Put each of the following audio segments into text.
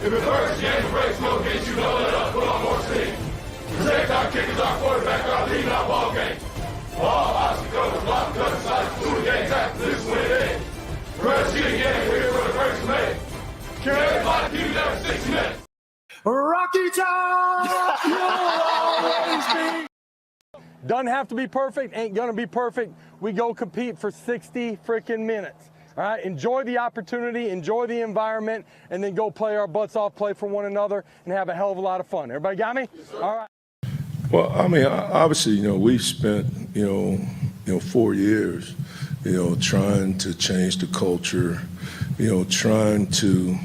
If the first game breaks, we'll get you know it up, put on more steam. Protect our kickers, our quarterback, our lead, our ball game. All obstacles, block, cut, sides, 2 games after this win in. Rush you again, here for the first May. Can everybody keep it there for 6 minutes? Rocky Top, you'll always be. Doesn't have to be perfect, ain't gonna be perfect. We go compete for 60 freaking minutes. All right, enjoy the opportunity, enjoy the environment, and then go play our butts off, play for one another, and have a hell of a lot of fun. Everybody got me? Yes, all right. Well, I mean, obviously, we've spent, 4 years, trying to change the culture, trying to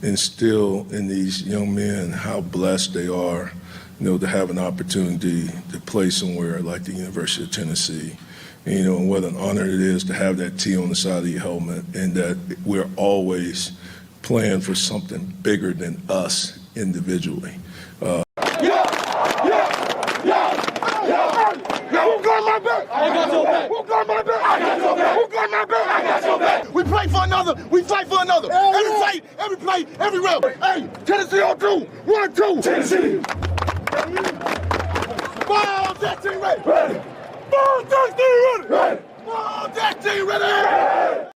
instill in these young men how blessed they are, to have an opportunity to play somewhere like the University of Tennessee. And what an honor it is to have that T on the side of your helmet, and that we're always playing for something bigger than us individually. We play for another. We fight for another. Every fight, every play, every round. Hey, Tennessee on 2. 1, 2. Tennessee. Ball, that team ready. Ball, that team ready. Ball, that team ready.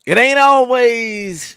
It ain't always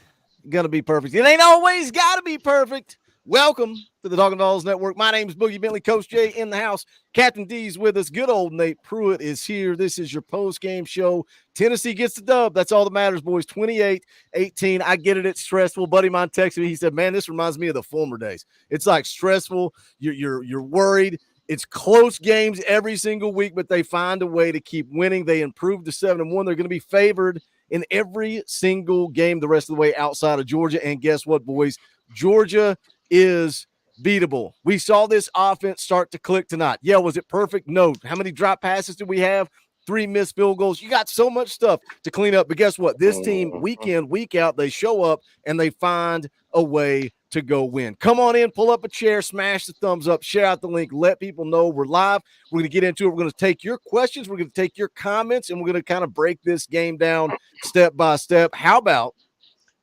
gonna be perfect. It ain't always gotta be perfect. Welcome to the Talkin VAWLS Network. My name is Boogie Bentley. Coach Jay in the house. Captain D's with us. Good old Nate Pruitt is here. This is your post-game show. Tennessee gets the dub. That's all that matters, boys. 28-18. I get it. It's stressful. Buddy of mine texted me. He said, man, this reminds me of the former days. It's like stressful. You're worried. It's close games every single week, but they find a way to keep winning. They improved to 7-1. They're going to be favored in every single game the rest of the way outside of Georgia. And guess what, boys? Georgia is beatable. We saw this offense start to click tonight. Yeah, was it perfect? No. How many drop passes did we have? 3 missed field goals. You got so much stuff to clean up. But guess what? This team, week in, week out, they show up and they find a way to go win. Come on in, pull up a chair, smash the thumbs up, share out the link, let people know we're live. We're going to get into it. We're going to take your questions. We're going to take your comments, and we're going to kind of break this game down step by step. How about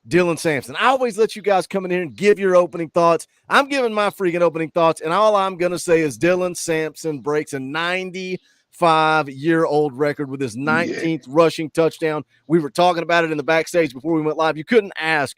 Dylan Sampson? I always let you guys come in here and give your opening thoughts. I'm giving my freaking opening thoughts, and all I'm going to say is Dylan Sampson breaks a 95-year-old record with his 19th rushing touchdown. We were talking about it in the backstage before we went live. You couldn't ask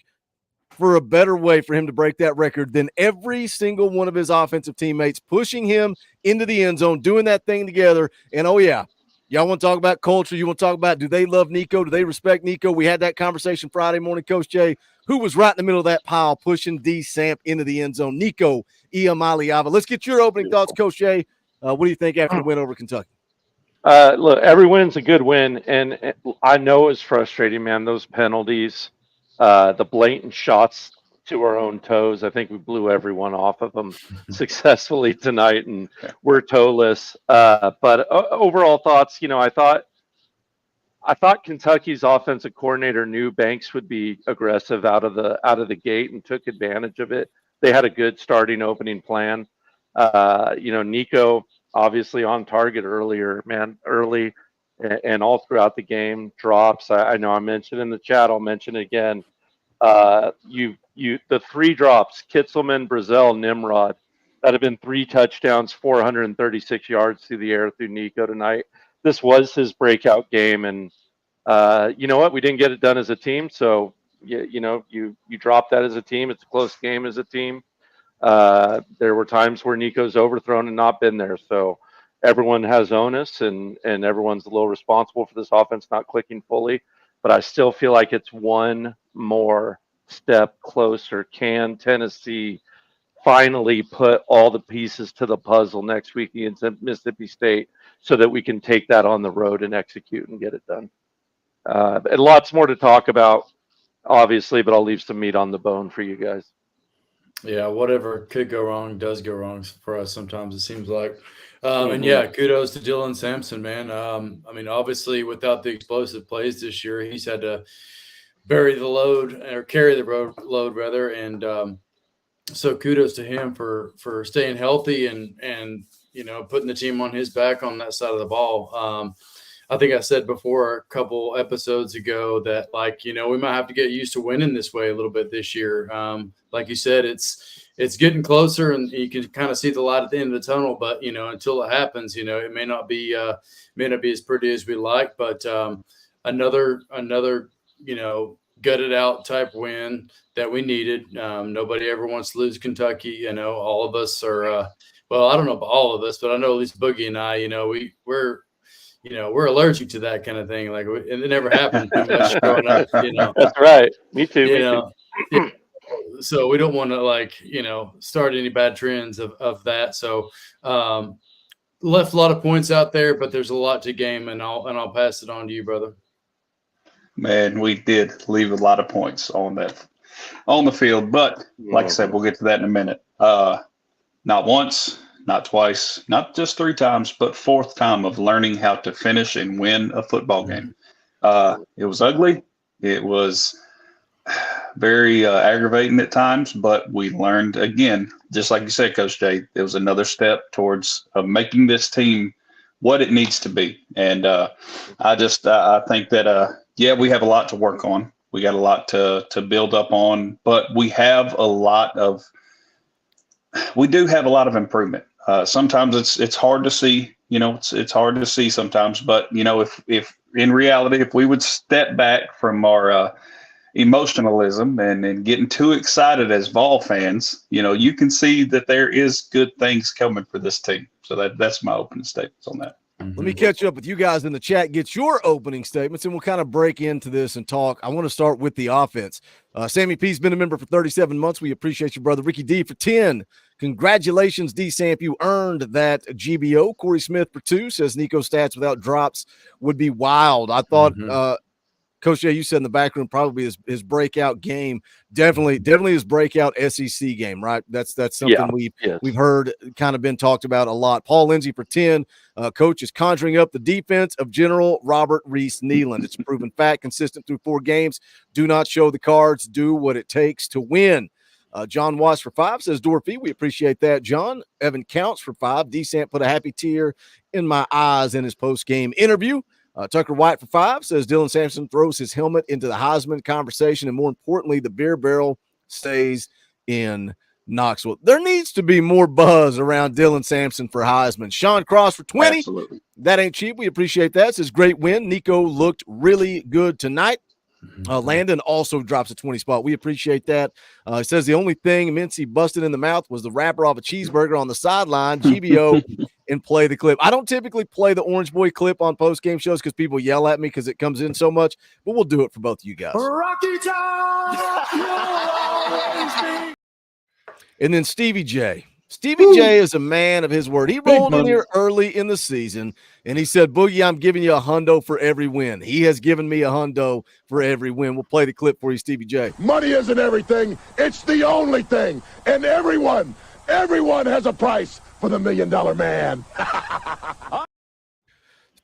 for a better way for him to break that record than every single one of his offensive teammates pushing him into the end zone, doing that thing together. And, oh, yeah, y'all want to talk about culture? You want to talk about, do they love Nico? Do they respect Nico? We had that conversation Friday morning, Coach Jay, who was right in the middle of that pile pushing D. Samp into the end zone. Nico Iamaleava. Let's get your opening thoughts, Coach Jay. What do you think after the win over Kentucky? Look, every win's a good win, and I know it's frustrating, man. Those penalties, the blatant shots to our own toes. I think we blew everyone off of them successfully tonight, and we're toeless. But overall thoughts, I thought Kentucky's offensive coordinator knew Banks would be aggressive out of the gate and took advantage of it. They had a good starting opening plan. Nico obviously on target early and all throughout the game. Drops. I know I mentioned in the chat. I'll mention it again. The 3 drops: Kitzelman, Brazel, Nimrod. That have been 3 touchdowns, 436 yards through the air through Nico tonight. This was his breakout game, and you know what? We didn't get it done as a team, so you drop that as a team. It's a close game as a team. There were times where Nico's overthrown and not been there, so everyone has onus, and everyone's a little responsible for this offense not clicking fully. But I still feel like it's one more step closer. Can Tennessee finally put all the pieces to the puzzle next week against Mississippi State so that we can take that on the road and execute and get it done? And lots more to talk about, obviously, but I'll leave some meat on the bone for you guys. Yeah, whatever could go wrong does go wrong for us sometimes, it seems like. And yeah, kudos to Dylan Sampson, man. Obviously, without the explosive plays this year, he's had to carry the load, rather. And so kudos to him for staying healthy and putting the team on his back on that side of the ball. I think I said before a couple episodes ago that, we might have to get used to winning this way a little bit this year. Like you said, it's getting closer, and you can kind of see the light at the end of the tunnel. But until it happens, it may not be as pretty as we like. But another gutted out type win that we needed. Nobody ever wants to lose Kentucky. All of us are. Well, I don't know about all of us, but I know at least Boogie and I. We're allergic to that kind of thing. It never happened too much growing up. That's right. Me too. So we don't want to start any bad trends of that. So left a lot of points out there, but there's a lot to game, and I'll pass it on to you, brother. Man, we did leave a lot of points on the field, but like I said, we'll get to that in a minute. Not once, not twice, not just 3 times, but 4th time of learning how to finish and win a football game. It was ugly. It was very aggravating at times, but we learned again, just like you said, Coach Jay, it was another step towards making this team what it needs to be. And I think that, we have a lot to work on. We got a lot to build up on, but we do have a lot of improvement. Sometimes it's hard to see, it's hard to see sometimes, but if in reality, if we would step back from our emotionalism and getting too excited as Vol fans, you can see that there is good things coming for this team. So that's my opening statements on that. Let me catch up with you guys in the chat, get your opening statements, and we'll kind of break into this and talk. I want to start with the offense. Sammy P's been a member for 37 months. We appreciate you, brother. Ricky D for 10. Congratulations, D Samp. You earned that GBO. Corey Smith for 2 says Nico stats without drops would be wild. I thought Coach Jay, you said in the back room, probably his breakout game, definitely his breakout SEC game, right? That's something we've heard kind of been talked about a lot. Paul Lindsay for 10. Coach is conjuring up the defense of General Robert Reese Nealand. It's a proven fact, consistent through 4 games. Do not show the cards. Do what it takes to win. John Watts for 5 says Dorothy. We appreciate that, John. Evan Counts for 5. D-Samp put a happy tear in my eyes in his post-game interview. Tucker White for 5 says Dylan Sampson throws his helmet into the Heisman conversation, and more importantly, the beer barrel stays in Knoxville. There needs to be more buzz around Dylan Sampson for Heisman. Sean Cross for 20. Absolutely. That ain't cheap. We appreciate that. Says great win. Nico looked really good tonight. Landon also drops a 20 spot. We appreciate that. He says the only thing Mincy busted in the mouth was the wrapper off a cheeseburger on the sideline. GBO and play the clip. I don't typically play the Orange Boy clip on post-game shows because people yell at me because it comes in so much, but we'll do it for both of you guys. Rocky Top! And then Stevie J. Stevie J is a man of his word. He rolled in here early in the season, and he said, Boogie, I'm giving you a hundo for every win. He has given me a hundo for every win. We'll play the clip for you, Stevie J. Money isn't everything. It's the only thing. And everyone has a price for the $1 Million Man.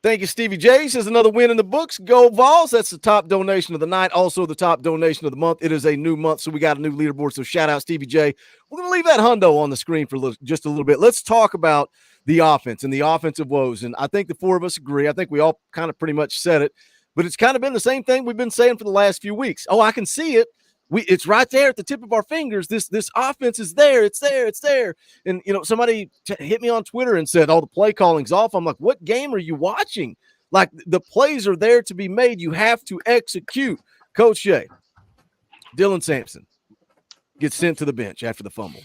Thank you, Stevie J. Says another win in the books. Go Vols. That's the top donation of the night. Also the top donation of the month. It is a new month, so we got a new leaderboard. So shout out Stevie J. We're going to leave that hundo on the screen for just a little bit. Let's talk about the offense and the offensive woes. And I think the four of us agree. I think we all kind of pretty much said it, but it's kind of been the same thing we've been saying for the last few weeks. Oh, I can see it. It's right there at the tip of our fingers. This offense is there. It's there. And, somebody hit me on Twitter and said, the play calling's off. I'm like, what game are you watching? Like, the plays are there to be made. You have to execute. Coach Jay, Dylan Sampson gets sent to the bench after the fumble.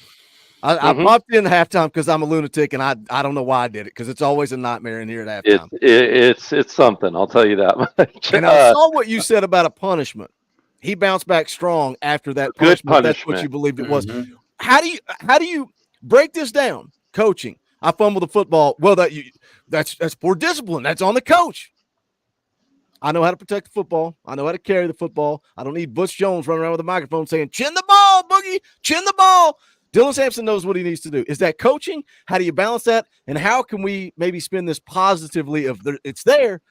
I popped in halftime because I'm a lunatic, and I don't know why I did it, because it's always a nightmare in here at halftime. It's something. I'll tell you that much. And I saw what you said about a punishment. He bounced back strong after that punishment. Good punishment. That's what you believed it was. How do you break this down? Coaching. I fumbled the football. Well, that's poor discipline. That's on the coach. I know how to protect the football. I know how to carry the football. I don't need Butch Jones running around with a microphone saying, chin the ball, Boogie, chin the ball. Dylan Sampson knows what he needs to do. Is that coaching? How do you balance that? And how can we maybe spin this positively of it's there,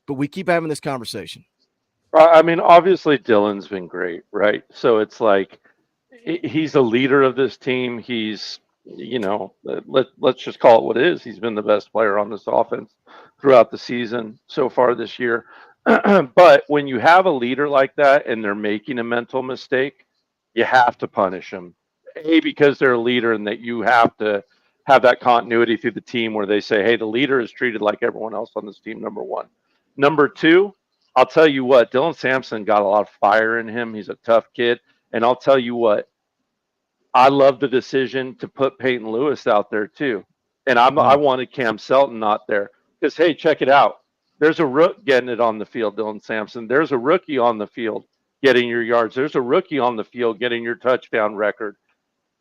but we keep having this conversation? I mean, obviously Dylan's been great, right? So it's like he's a leader of this team. He's, let's just call it what it is. He's been the best player on this offense throughout the season so far this year. But when you have a leader like that and they're making a mental mistake, you have to punish them. Because they're a leader, and that you have to have that continuity through the team where they say, hey, the leader is treated like everyone else on this team, number one. Number two, I'll tell you what, Dylan Sampson got a lot of fire in him. He's a tough kid. And I'll tell you what, I love the decision to put Peyton Lewis out there too. And I wanted Cam Selton not there because, hey, check it out. There's a rook getting it on the field, Dylan Sampson. There's a rookie on the field getting your yards. There's a rookie on the field getting your touchdown record.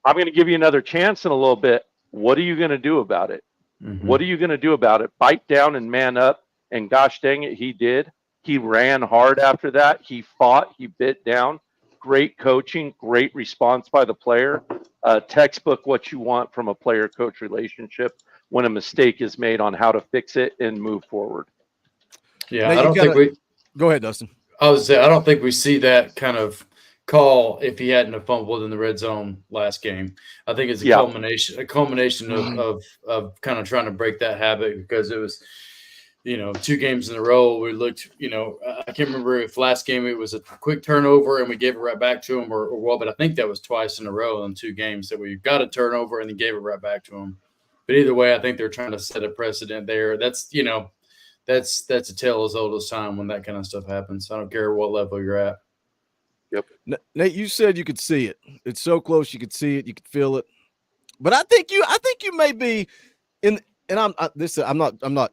I'm going to give you another chance in a little bit. What are you going to do about it? What are you going to do about it? Bite down and man up. And gosh dang it, he did. He ran hard after that. He fought. He bit down. Great coaching. Great response by the player. Textbook what you want from a player-coach relationship when a mistake is made on how to fix it and move forward. Yeah, I don't think we – Go ahead, Dustin. I was saying, I don't think we see that kind of call if he hadn't have fumbled in the red zone last game. I think it's a culmination of kind of trying to break that habit, because it was – 2 games in a row, we looked, I can't remember if last game it was a quick turnover and we gave it right back to him or what, but I think that was twice in a row in 2 games that we got a turnover and then gave it right back to him. But either way, I think they're trying to set a precedent there. That's, that's a tale as old as time when that kind of stuff happens. I don't care what level you're at. Yep. Nate, you said you could see it. It's so close. You could see it. You could feel it. But I think you may be in, and I'm not,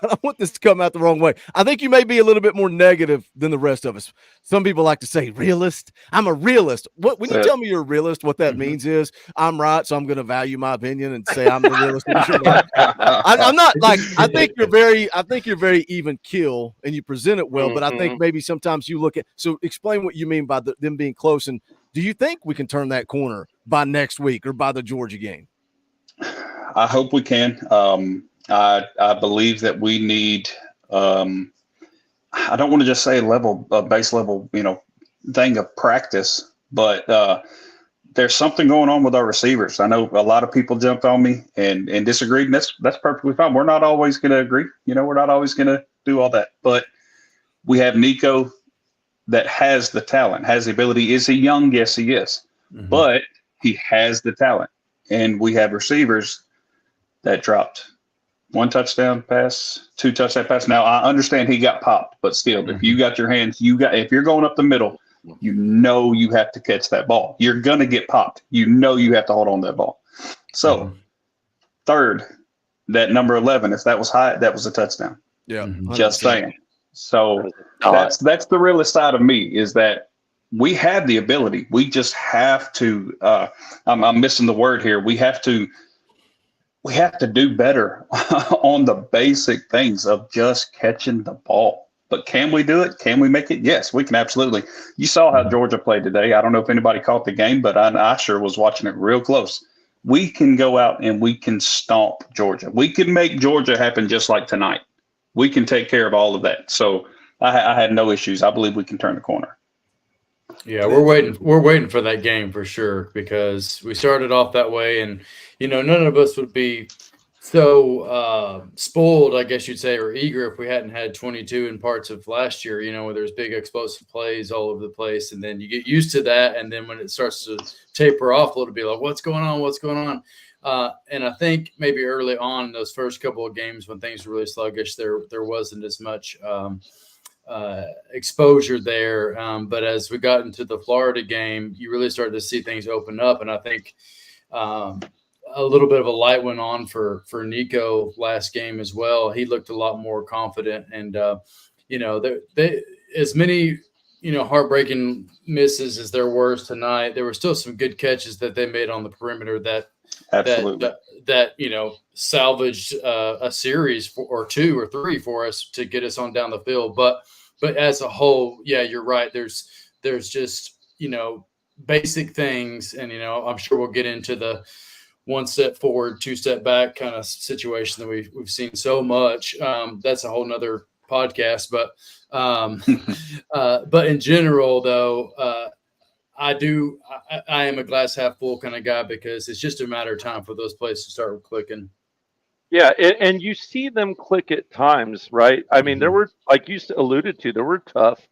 I don't want this to come out the wrong way. I think you may be a little bit more negative than the rest of us. Some people like to say realist. I'm a realist. When you tell me you're a realist, what that means is I'm right, so I'm going to value my opinion and say I'm the realist. I'm not like, I think you're very even keel and you present it well, but I think maybe sometimes you look at, so explain what you mean by them being close. And do you think we can turn that corner by next week or by the Georgia game? I hope we can. I believe that we need, I don't want to just say a base level, thing of practice, but there's something going on with our receivers. I know a lot of people jumped on me and disagreed, and that's perfectly fine. We're not always going to agree. We're not always going to do all that, but we have Nico that has the talent, has the ability. Is he young? Yes, he is, but he has the talent. And we have receivers that dropped 1 touchdown pass, 2 touchdown pass. Now I understand he got popped, but still, if you got your hands, if you're going up the middle, you have to catch that ball. You're going to get popped. You have to hold on to that ball. So third, that number 11, if that was high, that was a touchdown. Yeah. Just saying. So that's the realest side of me, is that we have the ability. We just have to. I'm missing the word here. We have to do better on the basic things of just catching the ball. But can we do it? Can we make it? Yes, we can absolutely. You saw how Georgia played today. I don't know if anybody caught the game, but I sure was watching it real close. We can go out and we can stomp Georgia. We can make Georgia happen just like tonight. We can take care of all of that. So I had no issues. I believe we can turn the corner. Yeah, we're waiting for that game for sure, because we started off that way, and none of us would be so spoiled, I guess you'd say, or eager if we hadn't had 22 in parts of last year, where there's big explosive plays all over the place, and then you get used to that, and then when it starts to taper off a little bit, like what's going on? And I think maybe early on, those first couple of games when things were really sluggish, there wasn't as much exposure there. But as we got into the Florida game, you really started to see things open up. And I think a little bit of a light went on for Nico last game as well. He looked a lot more confident. And, they as many, heartbreaking misses as there were tonight, there were still some good catches that they made on the perimeter that salvaged a series or two or three for us to get us on down the field. But as a whole, yeah, you're right. There's just, basic things. And, I'm sure we'll get into the one step forward, two step back kind of situation that we've seen so much. That's a whole nother podcast, but in general though, I am a glass half full kind of guy, because it's just a matter of time for those plays to start clicking. Yeah, and you see them click at times, right? I mean, there were, like you alluded to, there were tough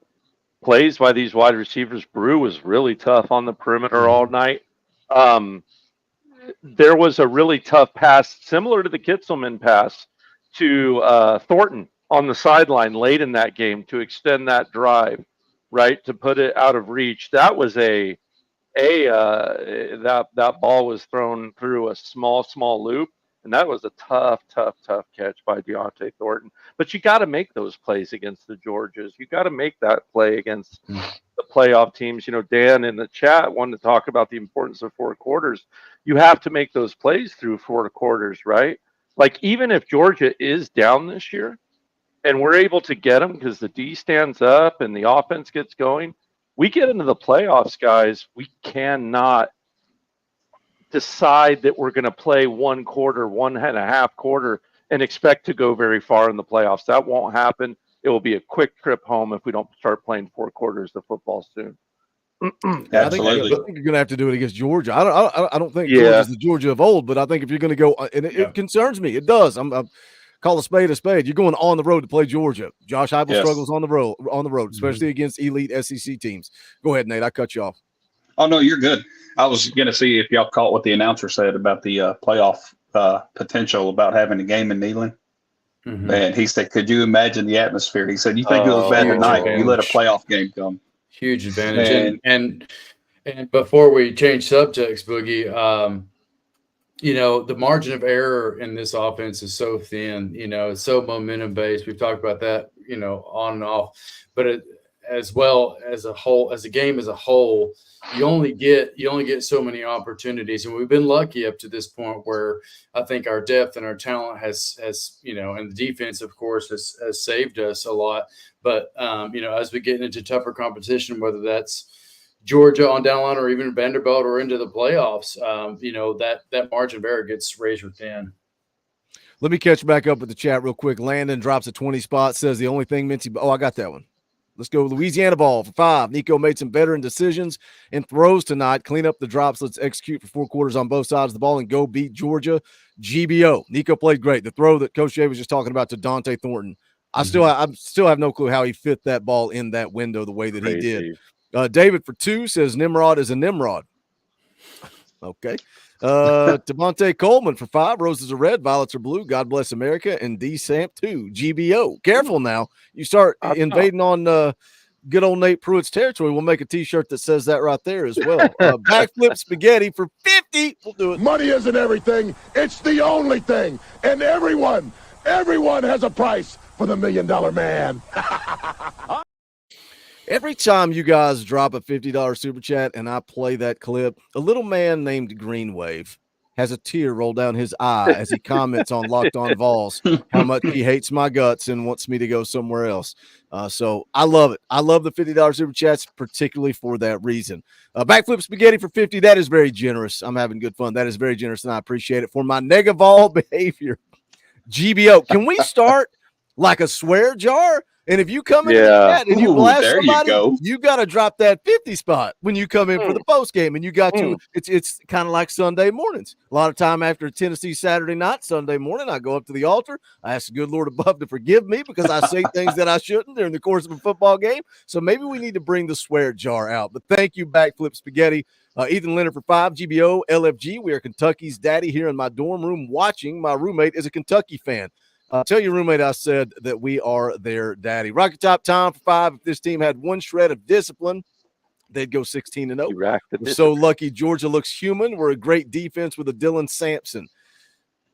plays by these wide receivers. Brew was really tough on the perimeter all night. There was a really tough pass, similar to the Kitzelman pass, to Thornton on the sideline late in that game to extend that drive, right, to put it out of reach. That was that ball was thrown through a small loop, and that was a tough catch by Deontay Thornton. But you got to make those plays against the Georgias. You got to make that play against the playoff teams. Dan in the chat wanted to talk about the importance of four quarters. You have to make those plays through four quarters, right? Like, even if Georgia is down this year and we're able to get them because the D stands up and the offense gets going, we get into the playoffs, guys. We cannot decide that we're going to play one and a half quarter and expect to go very far in the playoffs. That won't happen. It will be a quick trip home if we don't start playing four quarters of football soon. Absolutely. I think you're going to have to do it against Georgia. I don't think Georgia's the Georgia of old, but I think if you're going to go, and it concerns me, it does. I'm call a spade a spade. You're going on the road to play Georgia. Josh Heupel struggles on the road, especially against elite SEC teams. Go ahead, Nate. I cut you off. Oh, no, you're good. I was going to see if y'all caught what the announcer said about the playoff potential about having a game in Neyland. And he said, could you imagine the atmosphere? He said, you think it was bad tonight? Advantage. You let a playoff game come. Huge advantage. And before we change subjects, Boogie, the margin of error in this offense is so thin. It's so momentum based. We've talked about that, on and off. But as well as a whole, as a game as a whole, you only get so many opportunities, and we've been lucky up to this point where I think our depth and our talent has and the defense, of course, has saved us a lot. But as we get into tougher competition, whether that's Georgia on down line or even Vanderbilt or into the playoffs, that margin of error gets razor thin. Let me catch back up with the chat real quick. Landon drops a 20 spot, says the only thing Mincy. Oh, I got that one. Let's go Louisiana ball for 5. Nico made some veteran decisions and throws tonight. Clean up the drops. Let's execute for 4 quarters on both sides of the ball and go beat Georgia. GBO. Nico played great. The throw that Coach Jay was just talking about to Deontay Thornton. I still have no clue how he fit that ball in that window the way that he did. David for 2 says Nimrod is a Nimrod. Okay. Devontae Coleman for 5. Roses are red, violets are blue. God bless America. And D Samp 2. GBO. Careful now. You start invading on good old Nate Pruitt's territory. We'll make a T-shirt that says that right there as well. Backflip spaghetti for 50. We'll do it. Money isn't everything. It's the only thing. And everyone has a price for the $1 Million Man. Every time you guys drop a $50 super chat and I play that clip, a little man named Greenwave has a tear roll down his eye as he comments on Locked On Vols how much he hates my guts and wants me to go somewhere else. So I love it. I love the $50 super chats, particularly for that reason. Backflip spaghetti for 50. That is very generous. I'm having good fun. That is very generous, and I appreciate it. For my Negavol behavior, GBO, can we start like a swear jar? And if you come into the chat and you blast somebody, you got to drop that 50 spot when you come in for the post game. And you got to, it's kind of like Sunday mornings. A lot of time after Tennessee Saturday night, Sunday morning, I go up to the altar. I ask the good Lord above to forgive me because I say things that I shouldn't during the course of a football game. So maybe we need to bring the swear jar out. But thank you, Backflip Spaghetti. Ethan Leonard for 5, GBO, LFG. We are Kentucky's daddy here in my dorm room watching. My roommate is a Kentucky fan. Tell your roommate I said that we are their daddy. Rocket Top Tom for 5. If this team had one shred of discipline, they'd go 16-0. We're so lucky Georgia looks human. We're a great defense with a Dylan Sampson.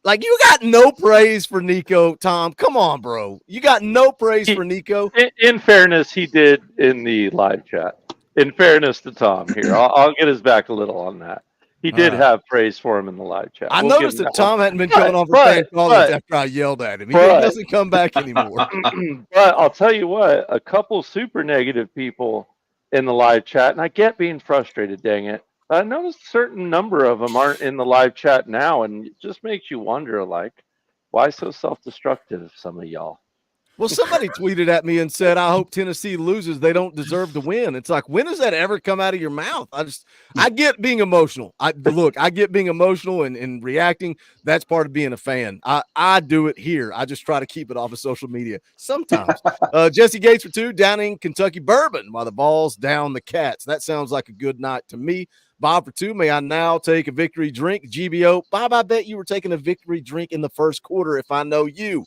Like, you got no praise for Nico, Tom. Come on, bro. You got no praise for Nico. In fairness, he did in the live chat. In fairness to Tom here, I'll get his back a little on that. He did have praise for him in the live chat. I noticed that Tom hadn't been coming on for fan callers after I yelled at him. He doesn't come back anymore. But I'll tell you what, a couple super negative people in the live chat, and I get being frustrated, dang it. I noticed a certain number of them aren't in the live chat now, and it just makes you wonder, like, why so self-destructive, some of y'all? Well, somebody tweeted at me and said, I hope Tennessee loses. They don't deserve to win. It's like, when does that ever come out of your mouth? I get being emotional. I get being emotional and reacting. That's part of being a fan. I do it here. I just try to keep it off of social media sometimes. Jesse Gates for 2, downing Kentucky bourbon while the Vols down the Cats. That sounds like a good night to me. Bob for 2, may I now take a victory drink? GBO, Bob, I bet you were taking a victory drink in the first quarter if I know you.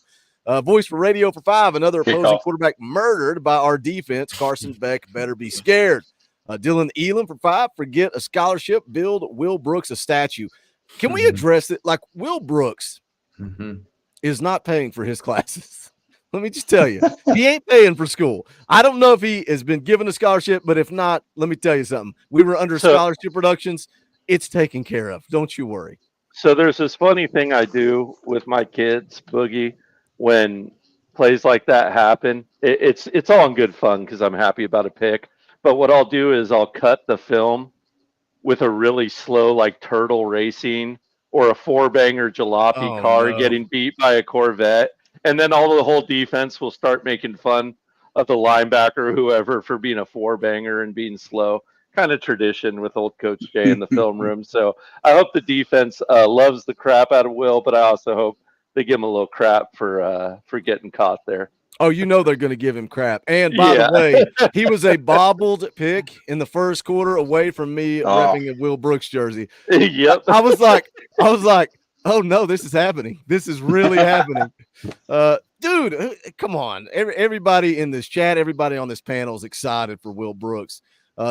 Voice for radio for 5, another opposing quarterback murdered by our defense. Carson Beck better be scared. Dylan Elam for 5, forget a scholarship, build Will Brooks a statue. Can we address it? Like, Will Brooks is not paying for his classes. Let me just tell you, he ain't paying for school. I don't know if he has been given a scholarship, but if not, let me tell you something. We were under scholarship productions. It's taken care of. Don't you worry. So there's this funny thing I do with my kids, Boogie, when plays like that happen. It's all in good fun because I'm happy about a pick. But what I'll do is I'll cut the film with a really slow, like turtle racing or a 4-banger jalopy car getting beat by a Corvette. And then the whole defense will start making fun of the linebacker or whoever for being a 4-banger and being slow. Kind of tradition with old Coach Jay in the film room. So I hope the defense loves the crap out of Will, but I also hope they give him a little crap for getting caught there. Oh, you know they're going to give him crap. And by the way, he was a bobbled pick in the first quarter away from me repping a Will Brooks jersey. Yep. I was like, oh no, this is happening. This is really happening. Dude, come on. Everybody in this chat, everybody on this panel is excited for Will Brooks.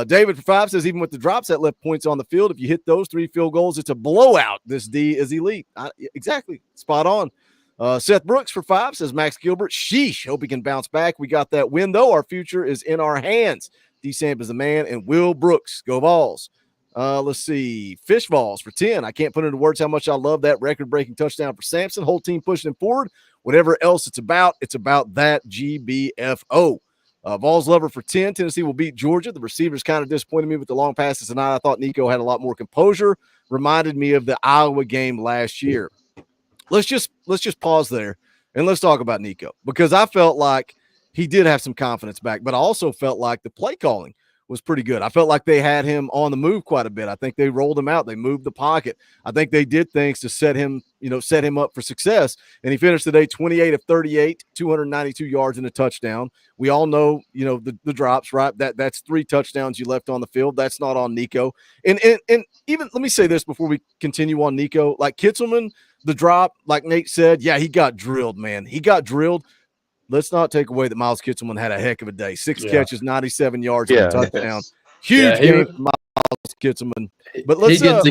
David for 5 says, even with the drops that left points on the field, if you hit those 3 field goals, it's a blowout. This D is elite. Exactly. Spot on. Seth Brooks for 5 says, Max Gilbert, sheesh, hope he can bounce back. We got that win, though. Our future is in our hands. D-Samp is the man, and Will Brooks, go Vols. Let's see. Fish Vols for 10. I can't put into words how much I love that record-breaking touchdown for Sampson. Whole team pushing him forward. Whatever else it's about that GBFO. Vols lover for 10. Tennessee will beat Georgia. The receivers kind of disappointed me with the long passes tonight. I thought Nico had a lot more composure. Reminded me of the Iowa game last year. Let's just pause there and let's talk about Nico, because I felt like he did have some confidence back, but I also felt like the play calling was pretty good. I felt like they had him on the move quite a bit. I think they rolled him out. They moved the pocket. I think they did things to set him up for success. And he finished today 28 of 38, 292 yards and a touchdown. We all know, the drops, right? That's 3 touchdowns you left on the field. That's not on Nico. And even, let me say this before we continue on Nico, like Kitzelman, the drop, like Nate said, yeah, he got drilled, man. He got drilled. Let's not take away that Miles Kitzelman had a heck of a day. 6 catches, 97 yards, and a touchdown. Huge game for Miles Kitzelman. But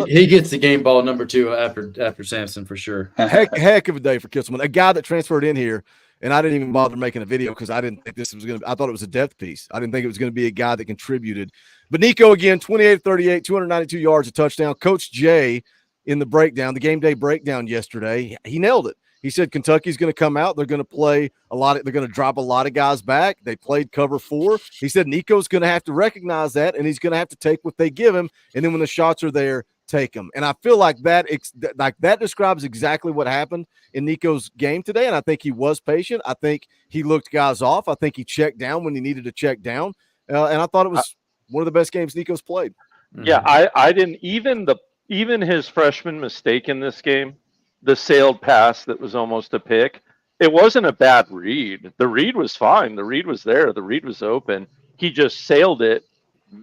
he gets the game ball number 2 after Sampson for sure. Heck of a day for Kitzelman, a guy that transferred in here And I didn't even bother making a video because I didn't think this was going to – I thought it was a depth piece. I didn't think it was going to be a guy that contributed. But Nico, again, 28-38, 292 yards, a touchdown. Coach Jay in the breakdown, the game day breakdown yesterday, he nailed it. He said Kentucky's going to come out. They're going to play a lot. They're going to drop a lot of guys back. They played cover 4. He said Nico's going to have to recognize that, and he's going to have to take what they give him. And then when the shots are there, take them. And I feel like that describes exactly what happened in Nico's game today. And I think he was patient. I think he looked guys off. I think he checked down when he needed to check down. And I thought it was one of the best games Nico's played. Yeah, I didn't even his freshman mistake in this game, the sailed pass that was almost a pick. It wasn't a bad read. The read was fine. The read was there. The read was open. He just sailed it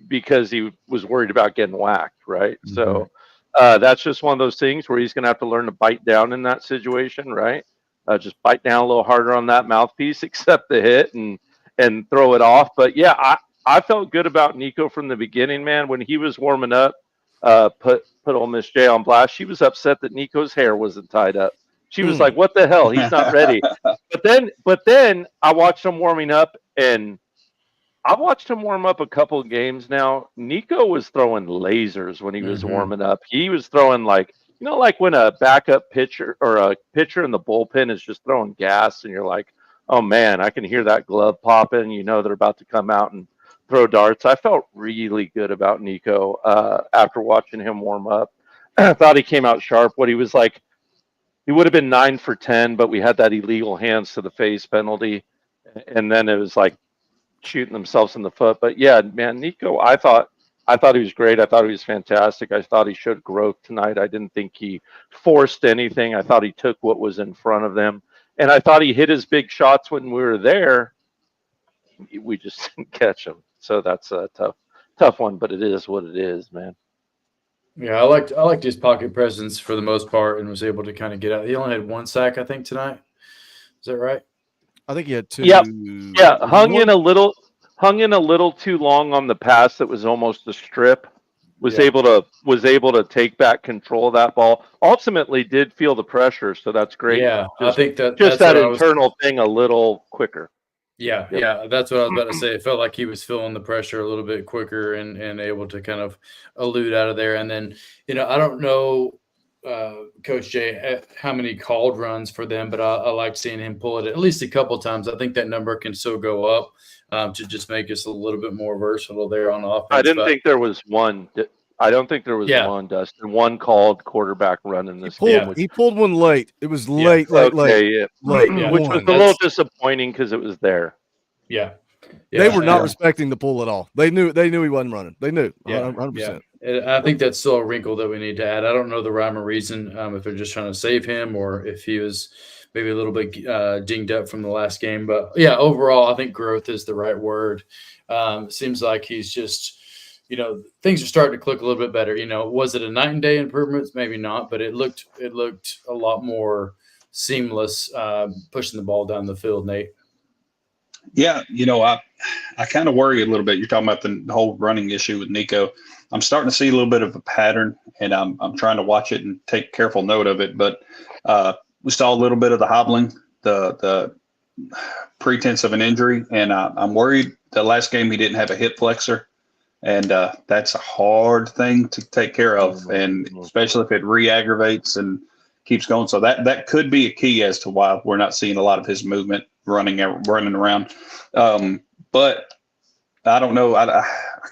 because he was worried about getting whacked, right? Mm-hmm. So that's just one of those things where he's going to have to learn to bite down in that situation, right? Just bite down a little harder on that mouthpiece, accept the hit and throw it off. But yeah, I felt good about Nico from the beginning, man. When he was warming up, put Ole Miss J on blast. She was upset that Nico's hair wasn't tied up. She was like, "What the hell? He's not ready." But then I watched him warming up, and I watched him warm up a couple of games now. Nico was throwing lasers when he was warming up. He was throwing like when a backup pitcher or a pitcher in the bullpen is just throwing gas, and you're like, "Oh man, I can hear that glove popping." You know they're about to come out and throw darts. I felt really good about Nico after watching him warm up. I thought he came out sharp. What he was like, he would have been 9 for 10, but we had that illegal hands to the face penalty, and then it was like shooting themselves in the foot. But yeah, man, Nico, I thought he was great. I thought he was fantastic. I thought he showed growth tonight. I didn't think he forced anything. I thought he took what was in front of them, and I thought he hit his big shots when we were there. We just didn't catch him. So that's a tough one, but it is what it is, man. Yeah, I liked his pocket presence for the most part and was able to kind of get out. He only had 1 sack, I think, tonight. Is that right? I think he had 2. Yeah, hung in a little too long on the pass that was almost a strip. Was able to take back control of that ball. Ultimately did feel the pressure, so that's great. Yeah, I think that's that internal thing a little quicker. Yeah, that's what I was about to say. It felt like he was feeling the pressure a little bit quicker and able to kind of elude out of there. And then, I don't know, Coach Jay, how many called runs for them, but I liked seeing him pull it at least a couple of times. I think that number can still go up to just make us a little bit more versatile there on offense. I didn't think there was one. I don't think there was one, Dustin. One called quarterback run in this game. He pulled one late. It was late. Which Yeah. was a little disappointing because it was there. Yeah. They were not respecting the pull at all. They knew he wasn't running. They knew. 100%. Yeah. I think that's still a wrinkle that we need to add. I don't know the rhyme or reason if they're just trying to save him or if he was maybe a little bit dinged up from the last game. But, yeah, overall, I think growth is the right word. It seems like he's just – things are starting to click a little bit better. Was it a night and day improvements? Maybe not, but it looked a lot more seamless pushing the ball down the field, Nate. Yeah, I kind of worry a little bit. You're talking about the whole running issue with Nico. I'm starting to see a little bit of a pattern, and I'm trying to watch it and take careful note of it. But we saw a little bit of the hobbling, the pretense of an injury, and I'm worried the last game he didn't have a hip flexor. And that's a hard thing to take care of, and especially if it re-aggravates and keeps going. So that could be a key as to why we're not seeing a lot of his movement running around. But I don't know. I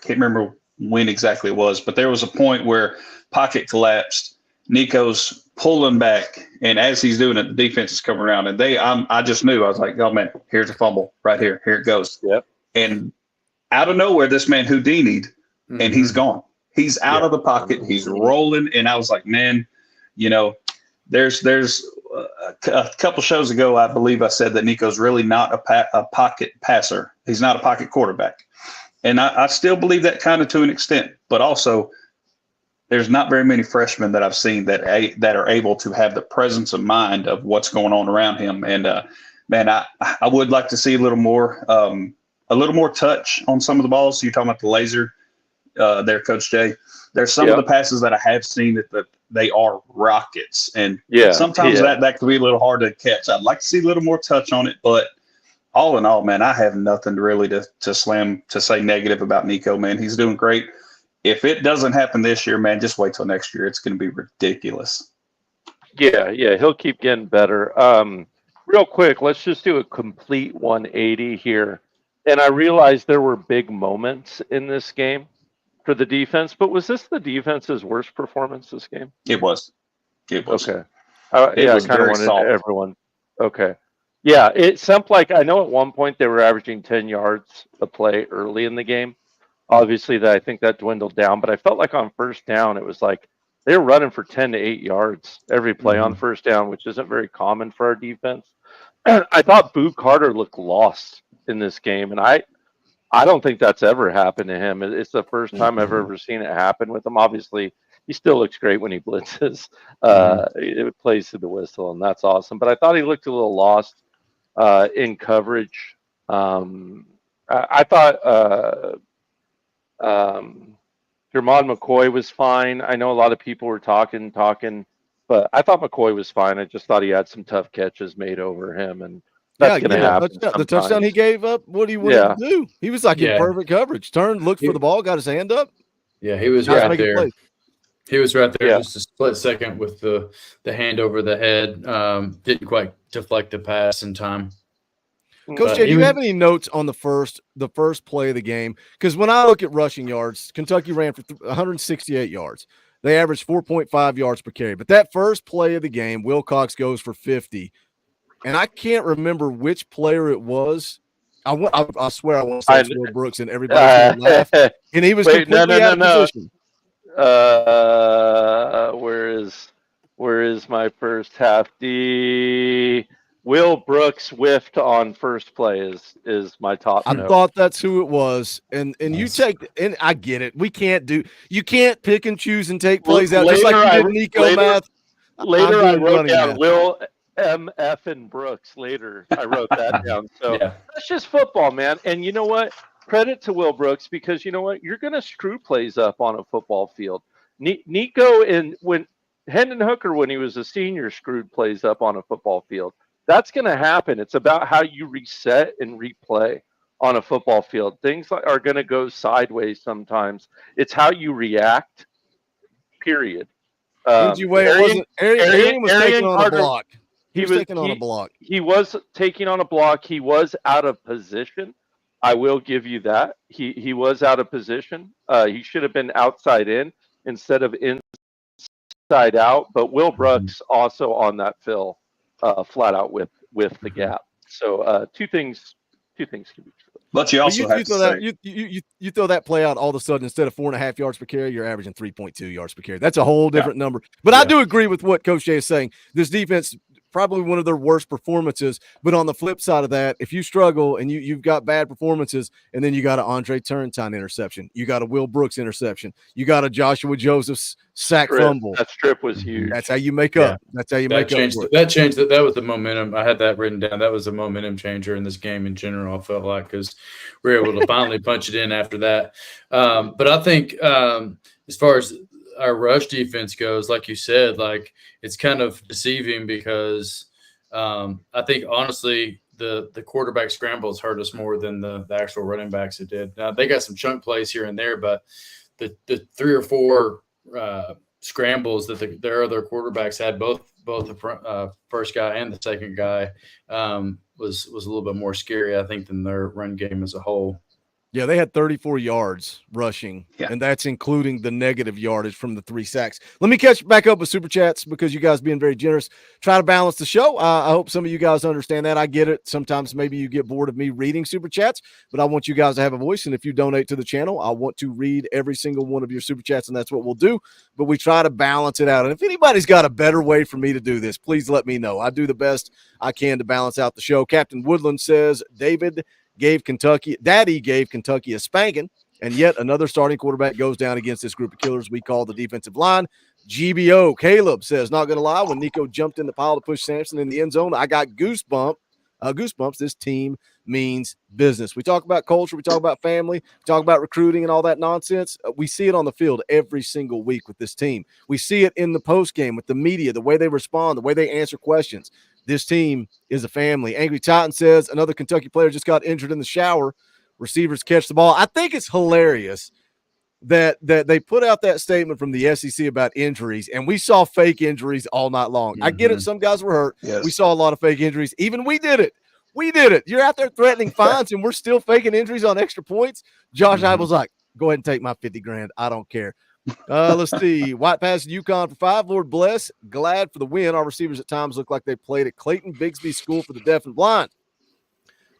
can't remember when exactly it was, but there was a point where pocket collapsed. Nico's pulling back, and as he's doing it, the defense is coming around. And I just knew. I was like, oh, man, here's a fumble right here. Here it goes. Yep. And out of nowhere, this man Houdini'd, and he's gone. He's out of the pocket. He's rolling, and I was like, man, there's a couple shows ago, I believe I said that Nico's really not a pocket passer. He's not a pocket quarterback, and I still believe that kind of to an extent. But also, there's not very many freshmen that I've seen that are able to have the presence of mind of what's going on around him. And man, I would like to see a little more touch on some of the balls. You're talking about the laser. there, Coach Jay. There's some of the passes that I have seen that they are rockets, and sometimes that can be a little hard to catch. I'd like to see a little more touch on it, but all in all, man, I have nothing really to say negative about Nico, man. He's doing great. If it doesn't happen this year, man, just wait till next year. It's going to be ridiculous. Yeah, he'll keep getting better. Real quick, let's just do a complete 180 here. And I realized there were big moments in this game for the defense, but was this the defense's worst performance this game? It was. It was. Okay. I kind of wanted everyone. Okay. Yeah, it seemed like, I know at one point they were averaging 10 yards a play early in the game. Obviously, I think that dwindled down, but I felt like on first down, it was like they were running for 10 to 8 yards every play on first down, which isn't very common for our defense. I thought Boo Carter looked lost in this game, and I don't think that's ever happened to him. It's the first time I've ever seen it happen with him. Obviously, he still looks great when he blitzes. It plays through the whistle, and that's awesome. But I thought he looked a little lost in coverage. I thought Jermon McCoy was fine. I know a lot of people were talking, but I thought McCoy was fine. I just thought he had some tough catches made over him, and that's going to happen. The touchdown he gave up, what he wanted to do. He was like in perfect coverage. Turned, looked for the ball, got his hand up. Yeah, he was right there. He was right there just a split second with the hand over the head. Didn't quite deflect the pass in time. Coach Jay, do you have any notes on the first play of the game? Because when I look at rushing yards, Kentucky ran for 168 yards. They averaged 4.5 yards per carry. But that first play of the game, Wilcox goes for 50. And I can't remember which player it was. I swear I want to say it's Will Brooks, and everybody laughed. And he was completely out of position. Where is my first half? Will Brooks whiffed on first play is my top note. I thought that's who it was. And you take, and I get it. You can't pick and choose and take plays out just like you did Nico math. Later I wrote down Will M.F. and Brooks later. I wrote that down. So that's just football, man. And you know what? Credit to Will Brooks, because you know what? You're going to screw plays up on a football field. Nico when Hendon Hooker, when he was a senior, screwed plays up on a football field. That's going to happen. It's about how you reset and replay on a football field. Things are going to go sideways sometimes. It's how you react, period. Arian was taking on a block. He was taking on a block. He was taking on a block. He was out of position. I will give you that. He was out of position. He should have been outside in instead of inside out. But Will Brooks also on that fill. Flat out with the gap. So two things can be true. But you also have to say, you throw that play out, all of a sudden instead of 4.5 yards per carry, you're averaging 3.2 yards per carry. That's a whole different number. But I do agree with what Coach Jay is saying. This defense, probably one of their worst performances. But on the flip side of that, if you struggle and you've got bad performances, and then you got an Andre Turrentine interception, you got a Will Brooks interception, you got a Joshua Joseph's sack fumble. That strip was huge. That's how you make up. That's how you make up. That changed. That was the momentum. I had that written down. That was a momentum changer in this game in general. I felt like, because we were able to finally punch it in after that. But I think as far as our rush defense goes, like you said, like it's kind of deceiving because I think honestly the quarterback scrambles hurt us more than the actual running backs it did. Now they got some chunk plays here and there, but the 3 or 4 scrambles that their other quarterbacks had, both the first guy and the second guy, was a little bit more scary, I think, than their run game as a whole. Yeah, they had 34 yards rushing, and that's including the negative yardage from the 3 sacks. Let me catch back up with Super Chats, because you guys being very generous. Try to balance the show. I hope some of you guys understand that. I get it. Sometimes maybe you get bored of me reading Super Chats, but I want you guys to have a voice, and if you donate to the channel, I want to read every single one of your Super Chats, and that's what we'll do. But we try to balance it out. And if anybody's got a better way for me to do this, please let me know. I do the best I can to balance out the show. Captain Woodland says, Daddy gave Kentucky a spanking, and yet another starting quarterback goes down against this group of killers we call the defensive line. GBO Caleb says, not going to lie, when Nico jumped in the pile to push Sampson in the end zone, I got goosebumps Goosebumps, this team means business. We talk about culture, we talk about family, we talk about recruiting and all that nonsense. We see it on the field every single week with this team. We see it in the post game with the media, the way they respond, the way they answer questions. This team is a family. Angry Titan says another Kentucky player just got injured in the shower. Receivers catch the ball. I think it's hilarious that they put out that statement from the SEC about injuries, and we saw fake injuries all night long. I get it. Some guys were hurt. Yes. We saw a lot of fake injuries. Even we did it. We did it. You're out there threatening fines, and we're still faking injuries on extra points. Josh Heupel's like, go ahead and take my 50 grand. I don't care. Let's see. White Pass UConn for 5. Lord bless. Glad for the win. Our receivers at times look like they played at Clayton Bigsby School for the Deaf and Blind.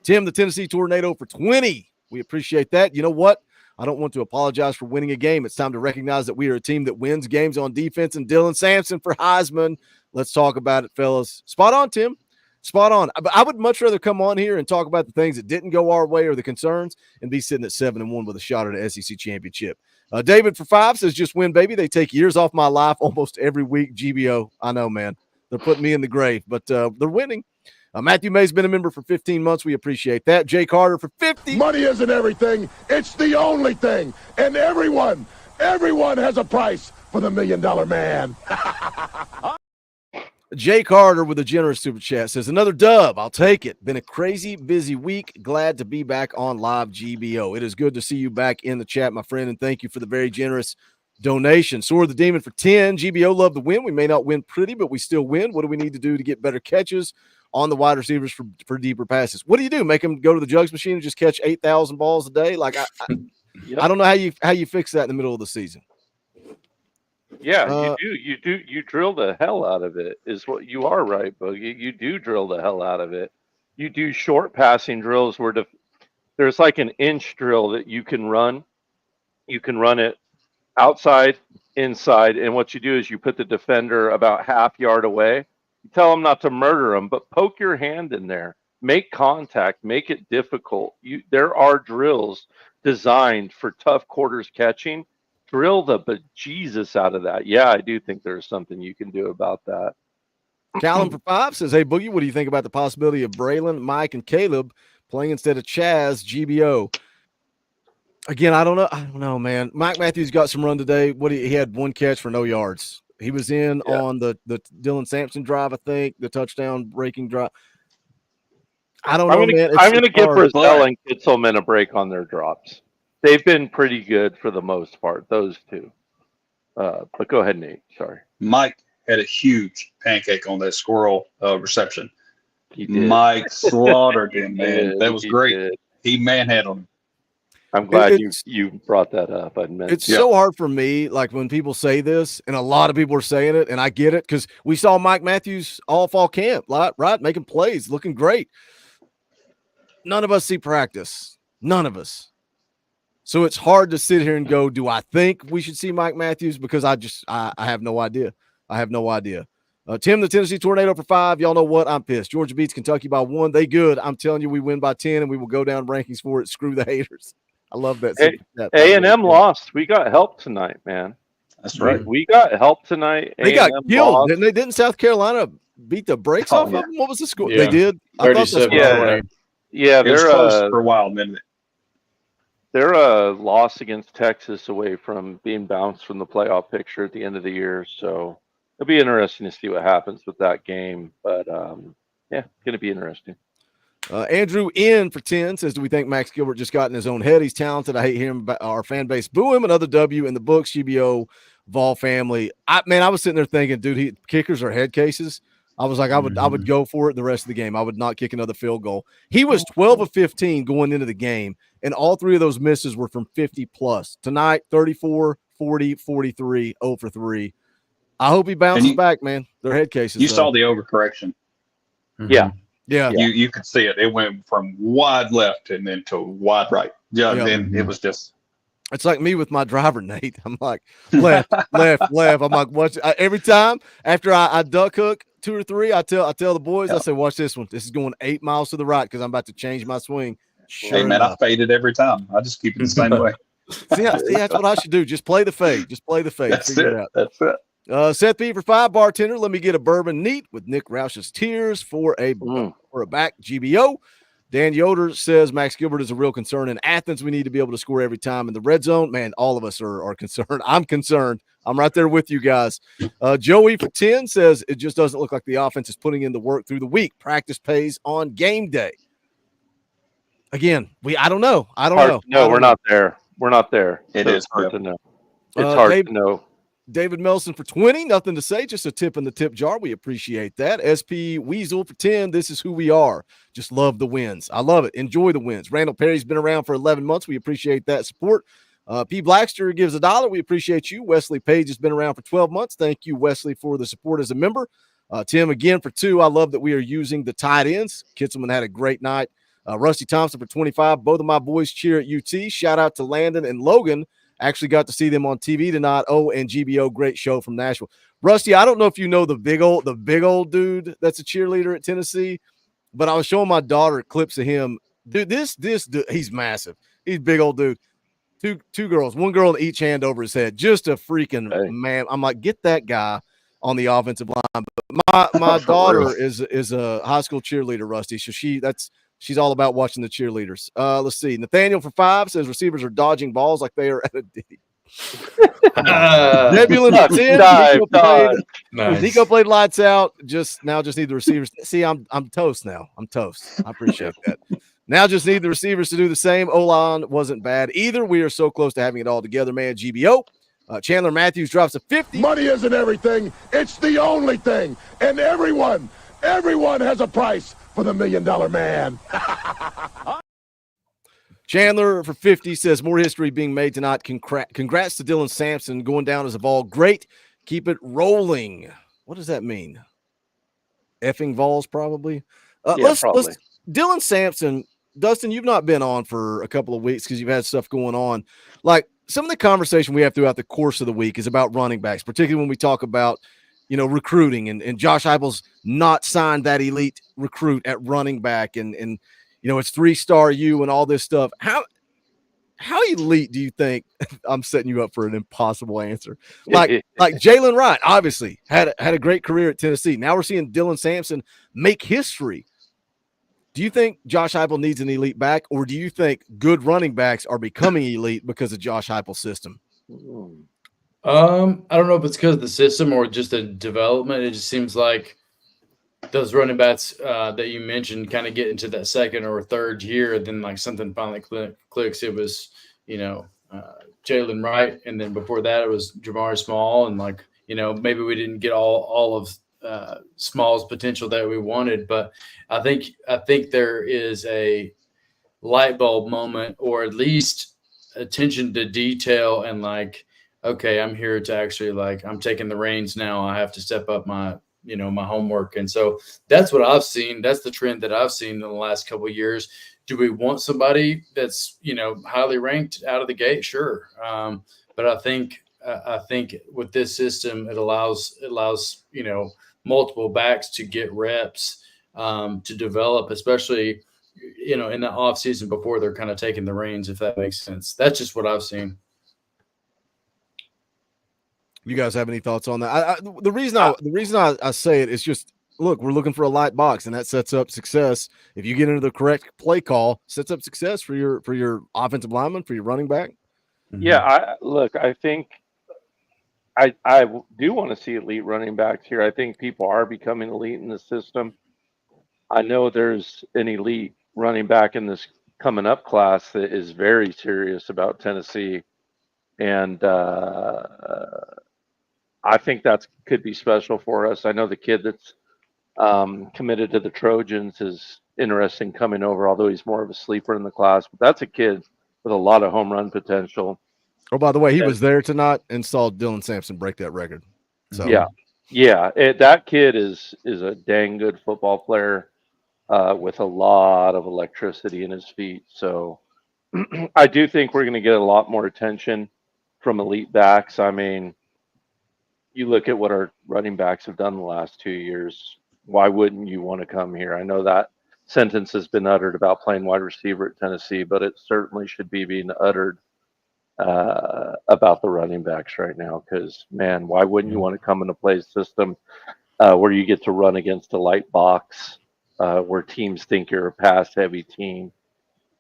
Tim, the Tennessee Tornado for 20. We appreciate that. You know what? I don't want to apologize for winning a game. It's time to recognize that we are a team that wins games on defense. And Dylan Sampson for Heisman. Let's talk about it, fellas. Spot on, Tim. Spot on. I would much rather come on here and talk about the things that didn't go our way or the concerns and be sitting at 7-1 with a shot at an SEC championship. David for 5 says, just win, baby. They take years off my life almost every week. GBO. I know, man. They're putting me in the grave, but they're winning. Matthew May's been a member for 15 months. We appreciate that. Jay Carter for 50. Money isn't everything. It's the only thing. And everyone has a price for the $1 million man. Jay Carter with a generous super chat says, another dub. I'll take it. Been a crazy busy week. Glad to be back on live GBO. It is good to see you back in the chat, my friend, and thank you for the very generous donation. Sword the Demon for 10. GBO love the win. We may not win pretty, but we still win. What do we need to do to get better catches on the wide receivers for deeper passes? What do? Make them go to the jugs machine and just catch 8,000 balls a day? Like I don't know how you fix that in the middle of the season. Yeah, you do. You drill the hell out of it. Is what you are, right, Boogie? You do drill the hell out of it. You do short passing drills where there's like an inch drill that you can run. You can run it outside, inside, and what you do is you put the defender about half yard away. You tell them not to murder them, but poke your hand in there. Make contact. Make it difficult. There are drills designed for tough quarters catching. Drill the bejesus out of that. Yeah, I do think there's something you can do about that. Callum for 5 says, hey, Boogie, what do you think about the possibility of Braylon, Mike, and Caleb playing instead of Chaz, GBO? Again, I don't know, man. Mike Matthews got some run today. He had 1 catch for no yards. He was in on the Dylan Sampson drive, I think, the touchdown breaking drive. I don't know, man. I'm going to give Brazell and Kitzelman a break on their drops. They've been pretty good for the most part, those two. But go ahead, Nate. Sorry. Mike had a huge pancake on that squirrel reception. He did. Mike slaughtered him, man. That was great. Did. He manhandled him. I'm glad you brought that up. It's so hard for me, like when people say this, and a lot of people are saying it, and I get it, because we saw Mike Matthews all fall camp, right? Making plays, looking great. None of us see practice. None of us. So it's hard to sit here and go, do I think we should see Mike Matthews? Because I have no idea. I have no idea. Tim, the Tennessee Tornado for 5. Y'all know what? I'm pissed. Georgia beats Kentucky by 1. They good. I'm telling you, we win by 10, and we will go down rankings for it. Screw the haters. I love that. A&M lost. We got help tonight, man. That's right. We got help tonight. They got killed, didn't they? Didn't South Carolina beat the brakes off of them? What was the score? Yeah. They did. 37. Yeah, they're close for a while, didn't it? They're a loss against Texas away from being bounced from the playoff picture at the end of the year. So it'll be interesting to see what happens with that game. But, yeah, going to be interesting. Andrew in for 10 says, do we think Max Gilbert just got in his own head? He's talented. I hate hearing our fan base boo him. Another W in the books, GBO, Vol family. I was sitting there thinking, dude, kickers are head cases. I was like, I would go for it the rest of the game. I would not kick another field goal. He was 12 of 15 going into the game, and all 3 of those misses were from 50-plus. Tonight, 34, 40, 43, 0 for 3. I hope he bounces back, man. They're head cases. You saw the overcorrection. Yeah. Yeah. You could see it. It went from wide left and then to wide right. Yeah. Then it was just. It's like me with my driver, Nate. I'm like, left. I'm like, watch. Every time after I duck hook 2 or 3, I tell the boys, I say, watch this one. This is going 8 miles to the right because I'm about to change my swing. Hey, man, I faded every time. I just keep it the same way. See, that's what I should do. Just play the fade. Just play the fade. That's Figure it. it out. That's it. Seth P for 5, bartender. Let me get a bourbon neat with Nick Roush's tears for a back GBO. Dan Yoder says Max Gilbert is a real concern in Athens. We need to be able to score every time in the red zone. Man, all of us are concerned. I'm concerned. I'm right there with you guys. Joey for 10 says it just doesn't look like the offense is putting in the work through the week. Practice pays on game day. Again, I don't know. No, we're not there. We're not there. It's hard to know. It's hard to know. David Melson for 20. Nothing to say. Just a tip in the tip jar. We appreciate that. SP Weasel for 10. This is who we are. Just love the wins. I love it. Enjoy the wins. Randall Perry's been around for 11 months. We appreciate that support. P. Blackster gives $1. We appreciate you. Wesley Page has been around for 12 months. Thank you, Wesley, for the support as a member. Tim again for 2. I love that we are using the tight ends. Kitzelman had a great night. Rusty Thompson for 25. Both of my boys cheer at UT. Shout out to Landon and Logan. Actually got to see them on TV tonight. Oh, and GBO, great show from Nashville. Rusty, I don't know if you know the big old dude that's a cheerleader at Tennessee, but I was showing my daughter clips of him. Dude, this dude, he's massive. He's a big old dude. Two girls, one girl in each hand over his head. Just a freaking man. I'm like, get that guy on the offensive line. But my daughter is a high school cheerleader, Rusty. So she's all about watching the cheerleaders. Let's see. Nathaniel for 5 says receivers are dodging balls like they are at a ditty. Nebulin for 10. Nico played lights out. Just need the receivers. See, I'm toast now. I'm toast. I appreciate that. Now just need the receivers to do the same. O-line wasn't bad either. We are so close to having it all together, man. GBO. Chandler Matthews drops a 50. Money isn't everything. It's the only thing. And everyone has a price for the $1 million man. Chandler for 50 says more history being made tonight. Congrats to Dylan Sampson going down as a Vol. Great. Keep it rolling. What does that mean? Effing Vols, probably. Probably. Dylan Sampson, Dustin, you've not been on for a couple of weeks because you've had stuff going on. Like some of the conversation we have throughout the course of the week is about running backs, particularly when we talk about, recruiting and Josh Heupel's not signed that elite recruit at running back and it's 3-star U and all this stuff. How elite do you think? I'm setting you up for an impossible answer. Like Jalen Wright, obviously had a great career at Tennessee. Now we're seeing Dylan Sampson make history. Do you think Josh Heupel needs an elite back, or do you think good running backs are becoming elite because of Josh Heupel's system? I don't know if it's because of the system or just the development. It just seems like those running backs that you mentioned kind of get into that second or third year, then like something finally clicks. It was, Jalen Wright, and then before that it was Jamar Small, and maybe we didn't get all of Small's potential that we wanted, but I think there is a light bulb moment, or at least attention to detail, and okay, I'm here to actually I'm taking the reins now. I have to step up my my homework. And so that's what I've seen. That's the trend that I've seen in the last couple of years. Do we want somebody that's, highly ranked out of the gate? Sure. But I think with this system, it allows, multiple backs to get reps, to develop, especially, in the off season before they're kind of taking the reins, if that makes sense. That's just what I've seen. You guys have any thoughts on that? The reason I say it is just, look, we're looking for a light box, and that sets up success. If you get into the correct play call, sets up success for your offensive lineman, for your running back. Yeah, I think I do want to see elite running backs here. I think people are becoming elite in the system. I know there's an elite running back in this coming up class that is very serious about Tennessee, and I think that could be special for us. I know the kid that's committed to the Trojans is interesting coming over, although he's more of a sleeper in the class. But that's a kid with a lot of home run potential. Oh, by the way, he was there tonight and saw Dylan Sampson break that record. So that kid is a dang good football player with a lot of electricity in his feet. So I do think we're going to get a lot more attention from elite backs. I mean, you look at what our running backs have done the last 2 years. Why wouldn't you want to come here? I know that sentence has been uttered about playing wide receiver at Tennessee, but it certainly should be being uttered about the running backs right now. Because, man, why wouldn't you want to come in a play system where you get to run against a light box, where teams think you're a pass-heavy team?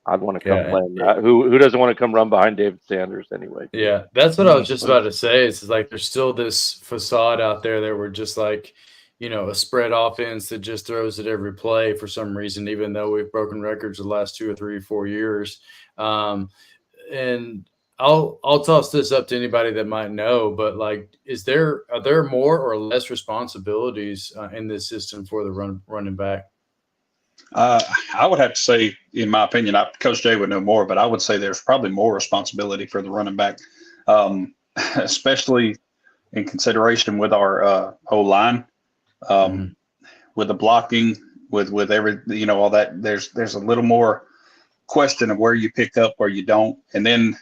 I'd want to come play in that. Who doesn't want to come run behind David Sanders anyway? Yeah, that's what I was just about to say. It's like there's still this facade out there that we're just like, a spread offense that just throws at every play for some reason, even though we've broken records the last 2 or 3 or 4 years. And I'll toss this up to anybody that might know, but like, are there more or less responsibilities in this system for the running back? I would have to say, in my opinion, Coach Jay would know more, but I would say there's probably more responsibility for the running back, especially in consideration with our O-line, with the blocking, with every, all that. There's a little more question of where you pick up, where you don't, and then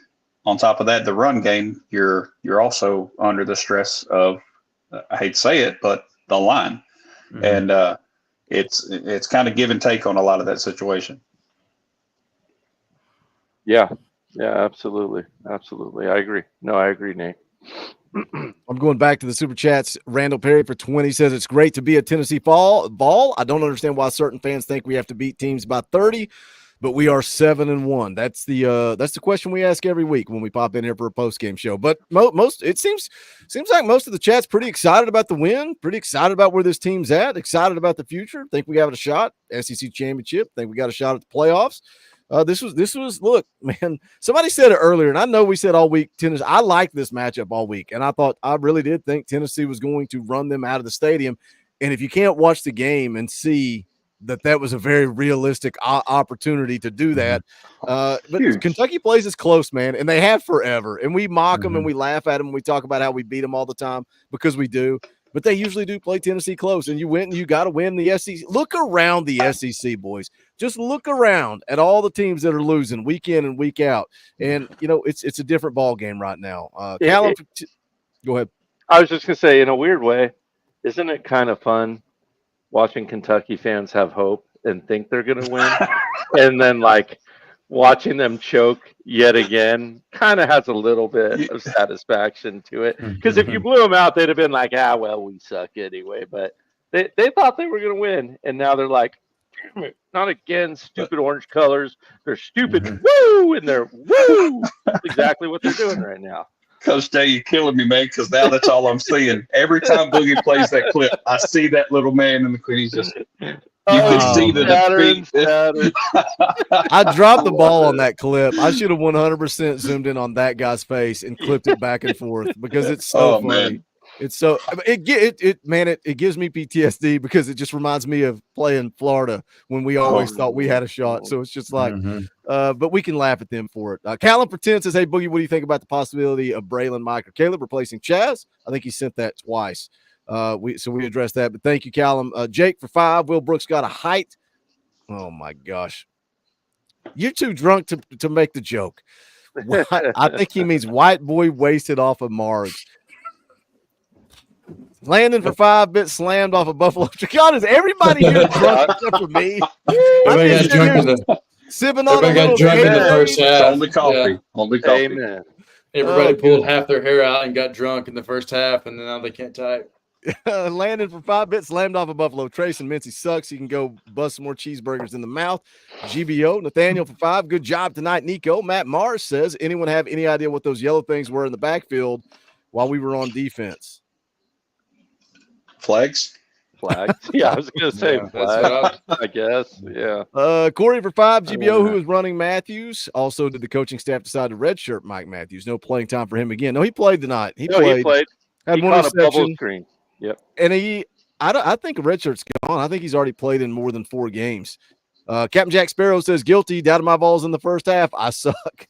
on top of that, the run game, you're also under the stress of, I hate to say it, but the line, and it's kind of give and take on a lot of that situation. Yeah, absolutely. I agree. No, I agree, Nate. I'm going back to the super chats. Randall Perry for 20 says it's great to be a Tennessee ball. I don't understand why certain fans think we have to beat teams by 30, but we are 7-1. That's the question we ask every week when we pop in here for a post-game show. But most it seems like most of the chat's pretty excited about the win, pretty excited about where this team's at, excited about the future. Think we have a shot, SEC championship. Think we got a shot at the playoffs. This was look, man. Somebody said it earlier, and I know we said all week Tennessee. I liked this matchup all week, and I really did think Tennessee was going to run them out of the stadium. And if you can't watch the game and see that was a very realistic opportunity to do that, but Kentucky plays us close, man, and they have forever. And we mock them and we laugh at them. We talk about how we beat them all the time because we do. But they usually do play Tennessee close, and you win, and you got to win the SEC. Look around the SEC, boys. Just look around at all the teams that are losing week in and week out, and it's a different ball game right now. Callum, go ahead. I was just gonna say, in a weird way, isn't it kind of fun watching Kentucky fans have hope and think they're gonna win, and then like watching them choke yet again kind of has a little bit of satisfaction to it. Because if you blew them out, they'd have been like, well, we suck anyway. But they thought they were going to win. And now they're like, not again, stupid orange colors. They're stupid. Woo! And they're woo! That's exactly what they're doing right now. Coach Day, you're killing me, man, because now that's all I'm seeing. Every time Boogie plays that clip, I see that little man in the queen. He's just... You can see the defeat. I dropped the ball on that clip. I should have 100% zoomed in on that guy's face and clipped it back and forth because it's so funny. Man. It's so it gives me PTSD because it just reminds me of playing Florida when we always thought we had a shot. So it's just like, but we can laugh at them for it. Callum for 10 says, "Hey Boogie, what do you think about the possibility of Braylon, Mike, or Caleb replacing Chaz?" I think he sent that twice. We addressed that, but thank you, Callum. Jake for 5. Will Brooks got a height. Oh my gosh, you're too drunk to make the joke. I think he means white boy wasted off of Mars. Landon for 5 bit slammed off of Buffalo. God, is everybody here drunk except for me? Everybody got drunk sipping on everybody got drunk in the first half. Only coffee. Yeah. Only coffee. Amen. Everybody pulled half their hair out and got drunk in the first half, and now they can't type. Landon for 5 bits slammed off of Buffalo Trace and Mincy sucks. He can go bust some more cheeseburgers in the mouth. GBO Nathaniel for 5. Good job tonight, Nico. Matt Mars says, anyone have any idea what those yellow things were in the backfield while we were on defense? Flags. Yeah, I was gonna say flags. I guess. Yeah. Corey for 5. GBO, who was running Matthews. Also, did the coaching staff decide to redshirt Mike Matthews? No playing time for him again. No, he played tonight. He played. Had one caught a bubble reception. screen. Yep. And I think a red shirt's gone. I think he's already played in more than 4 games. Captain Jack Sparrow says, guilty, doubted my balls in the first half. I suck.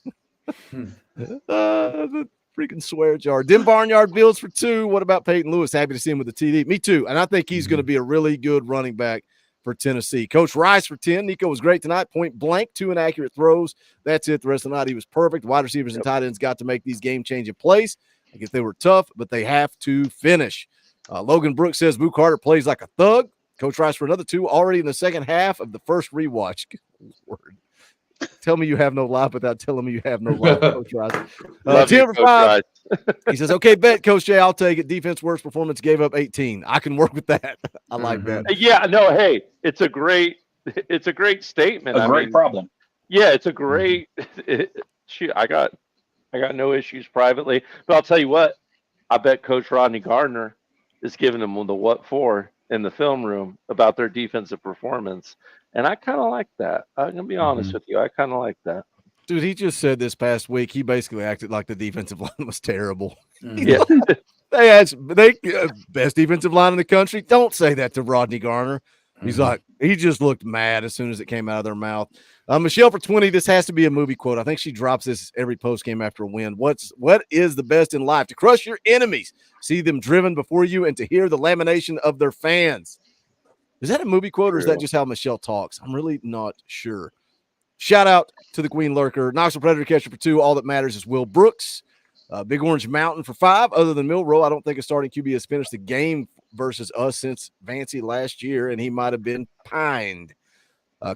The freaking swear jar. Dim Barnyard builds for 2. What about Peyton Lewis? Happy to see him with the TD. Me too. And I think he's going to be a really good running back for Tennessee. Coach Rice for 10. Nico was great tonight. Point blank, 2 inaccurate throws. That's it. The rest of the night, he was perfect. Wide receivers and tight ends got to make these game-changing plays. I guess they were tough, but they have to finish. Logan Brooks says, Boo Carter plays like a thug. Coach Rice for another 2 already in the second half of the first rewatch. Good Lord. Tell me you have no life without telling me you have no life, Coach Rice. Love 10 you, for Coach 5. Rice. He says, okay, bet, Coach Jay, I'll take it. Defense worst performance, gave up 18. I can work with that. I like that. Yeah, no, hey, it's a great statement. A great problem. Yeah, it's a great shoot. I got no issues privately, but I'll tell you what, I bet Coach Rodney Gardner is giving them the what for in the film room about their defensive performance. And I kind of like that. I'm going to be honest with you. I kind of like that. Dude, he just said this past week, he basically acted like the defensive line was terrible. Yeah. They had best defensive line in the country. Don't say that to Rodney Garner. He's like, he just looked mad as soon as it came out of their mouth. Michelle for 20, this has to be a movie quote. I think she drops this every post game after a win. What is the best in life? To crush your enemies, see them driven before you, and to hear the lamination of their fans. Is that a movie quote, or is that just how Michelle talks? I'm really not sure. Shout out to the Queen Lurker. Knoxville Predator Catcher for 2. All that matters is Will Brooks. Big Orange Mountain for 5. Other than Milrow, I don't think a starting QB has finished the game versus us since Vancy last year, and he might have been pined.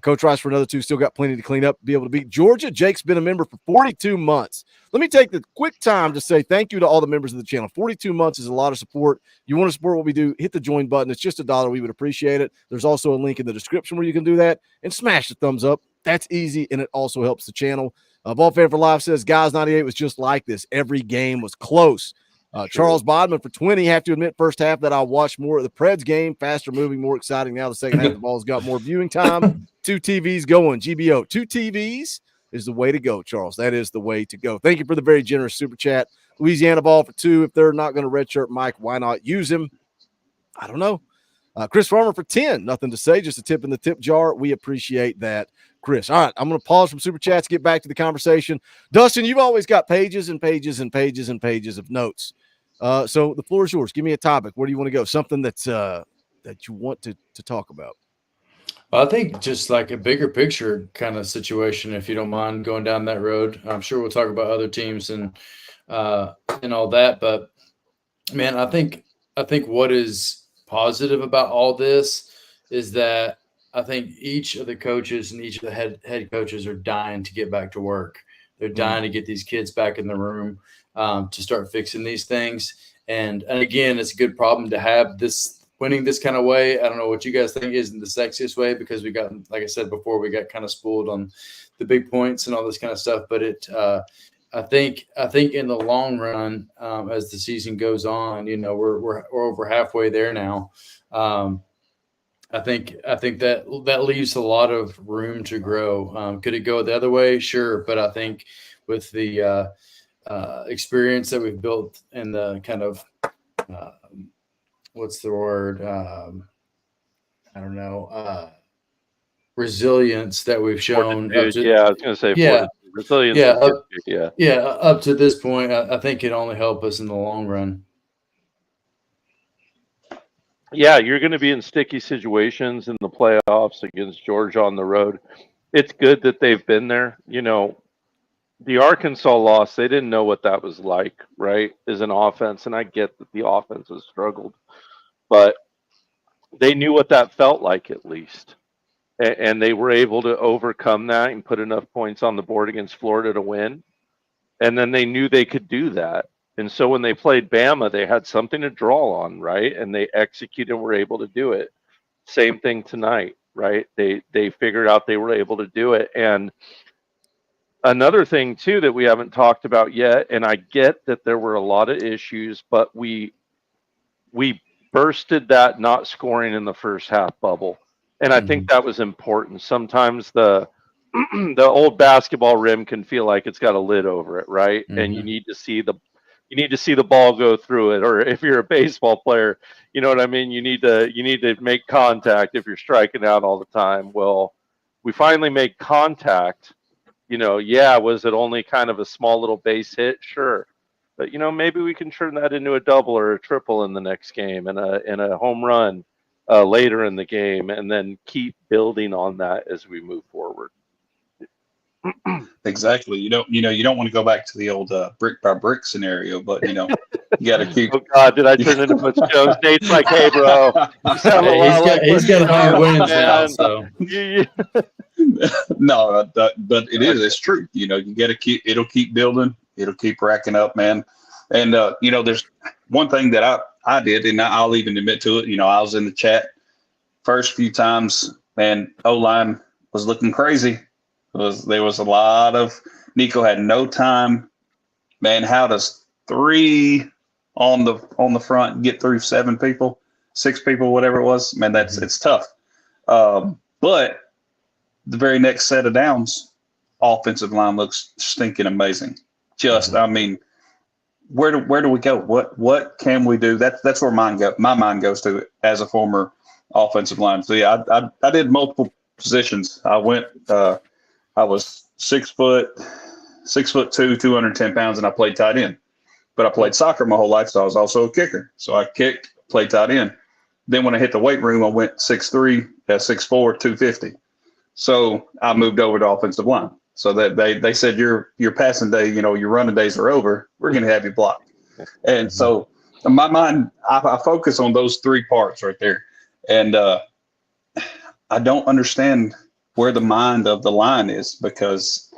Coach Rice for another 2. Still got plenty to clean up, be able to beat Georgia. Jake's been a member for 42 months. Let me take the quick time to say thank you to all the members of the channel. 42 months is a lot of support. You want to support what we do, hit the join button. It's just $1. We would appreciate it. There's also a link in the description where you can do that, and smash the thumbs up. That's easy, and it also helps the channel. Ball Fan for Life says, guys, 98 was just like this. Every game was close. Charles Bodman for 20. Have to admit, first half that I watched more of the Preds game. Faster moving, more exciting. Now the second half, the ball's got more viewing time. 2 TVs going. GBO. 2 TVs is the way to go, Charles. That is the way to go. Thank you for the very generous super chat. Louisiana Ball for 2. If they're not going to redshirt Mike, why not use him? I don't know. Chris Farmer for 10. Nothing to say, just a tip in the tip jar. We appreciate that, Chris. All right, I'm going to pause from super chats, get back to the conversation. Dustin, you've always got pages and pages and pages and pages of notes. So the floor is yours. Give me a topic. Where do you want to go? Something that's that you want to talk about. I think just like a bigger picture kind of situation, if you don't mind going down that road. I'm sure we'll talk about other teams and all that. But man, I think what is positive about all this is that I think each of the coaches and each of the head coaches are dying to get back to work. They're dying to get these kids back in the room to start fixing these things. And again, it's a good problem to have, this winning this kind of way. I don't know what you guys think isn't the sexiest way, because we got, like I said before, we got kind of spoiled on the big points and all this kind of stuff. But I think in the long run, as the season goes on, we're over halfway there now. I think that leaves a lot of room to grow. Could it go the other way? Sure, but I think with the experience that we've built and the kind of what's the word? I don't know. Resilience that we've shown. I was going to say. Yeah. Resilience. Up to this point, I think it only help us in the long run. Yeah, you're going to be in sticky situations in the playoffs against Georgia on the road. It's good that they've been there. The Arkansas loss, they didn't know what that was like, right, as an offense. And I get that the offense has struggled, but they knew what that felt like at least. And they were able to overcome that and put enough points on the board against Florida to win. And then they knew they could do that. And so when they played Bama, they had something to draw on, right? And they executed and were able to do it. Same thing tonight, right? They figured out they were able to do it. And another thing, too, that we haven't talked about yet, and I get that there were a lot of issues, but we bursted that not scoring in the first half bubble. And I think that was important. Sometimes the old basketball rim can feel like it's got a lid over it, right? And you need to see the ball go through it. Or if you're a baseball player, you know what I mean? You need to make contact if you're striking out all the time. Well, we finally made contact. Was it only kind of a small little base hit? Sure. But maybe we can turn that into a double or a triple in the next game and a home run later in the game, and then keep building on that as we move forward. Exactly. You don't want to go back to the old brick by brick scenario, but you got to keep. Oh God, did I turn into Butch Jones? Nate's like, hey, bro, He's got 100 wins now, so. No, but it is. It's true. You got to keep. It'll keep building. It'll keep racking up, man. And there's one thing that I did, and I'll even admit to it. I was in the chat first few times, man. O-line was looking crazy. There was a lot of Nico had no time, man. How does 3 on the front get through 7 people, 6 people, whatever it was? Man, it's tough. But the very next set of downs, offensive line looks stinking amazing. I mean, where do we go? What can we do? That's where my mind goes to as a former offensive line. So yeah, I did multiple positions. I was 6'2", 210 pounds, and I played tight end. But I played soccer my whole life, so I was also a kicker. So I kicked, played tight end. Then when I hit the weight room, I went 6'3", 6'4", 250. So I moved over to offensive line. So that they said your passing day, your running days are over. We're going to have you blocked. And so in my mind, I focus on those 3 parts right there. And I don't understand where the mind of the line is, because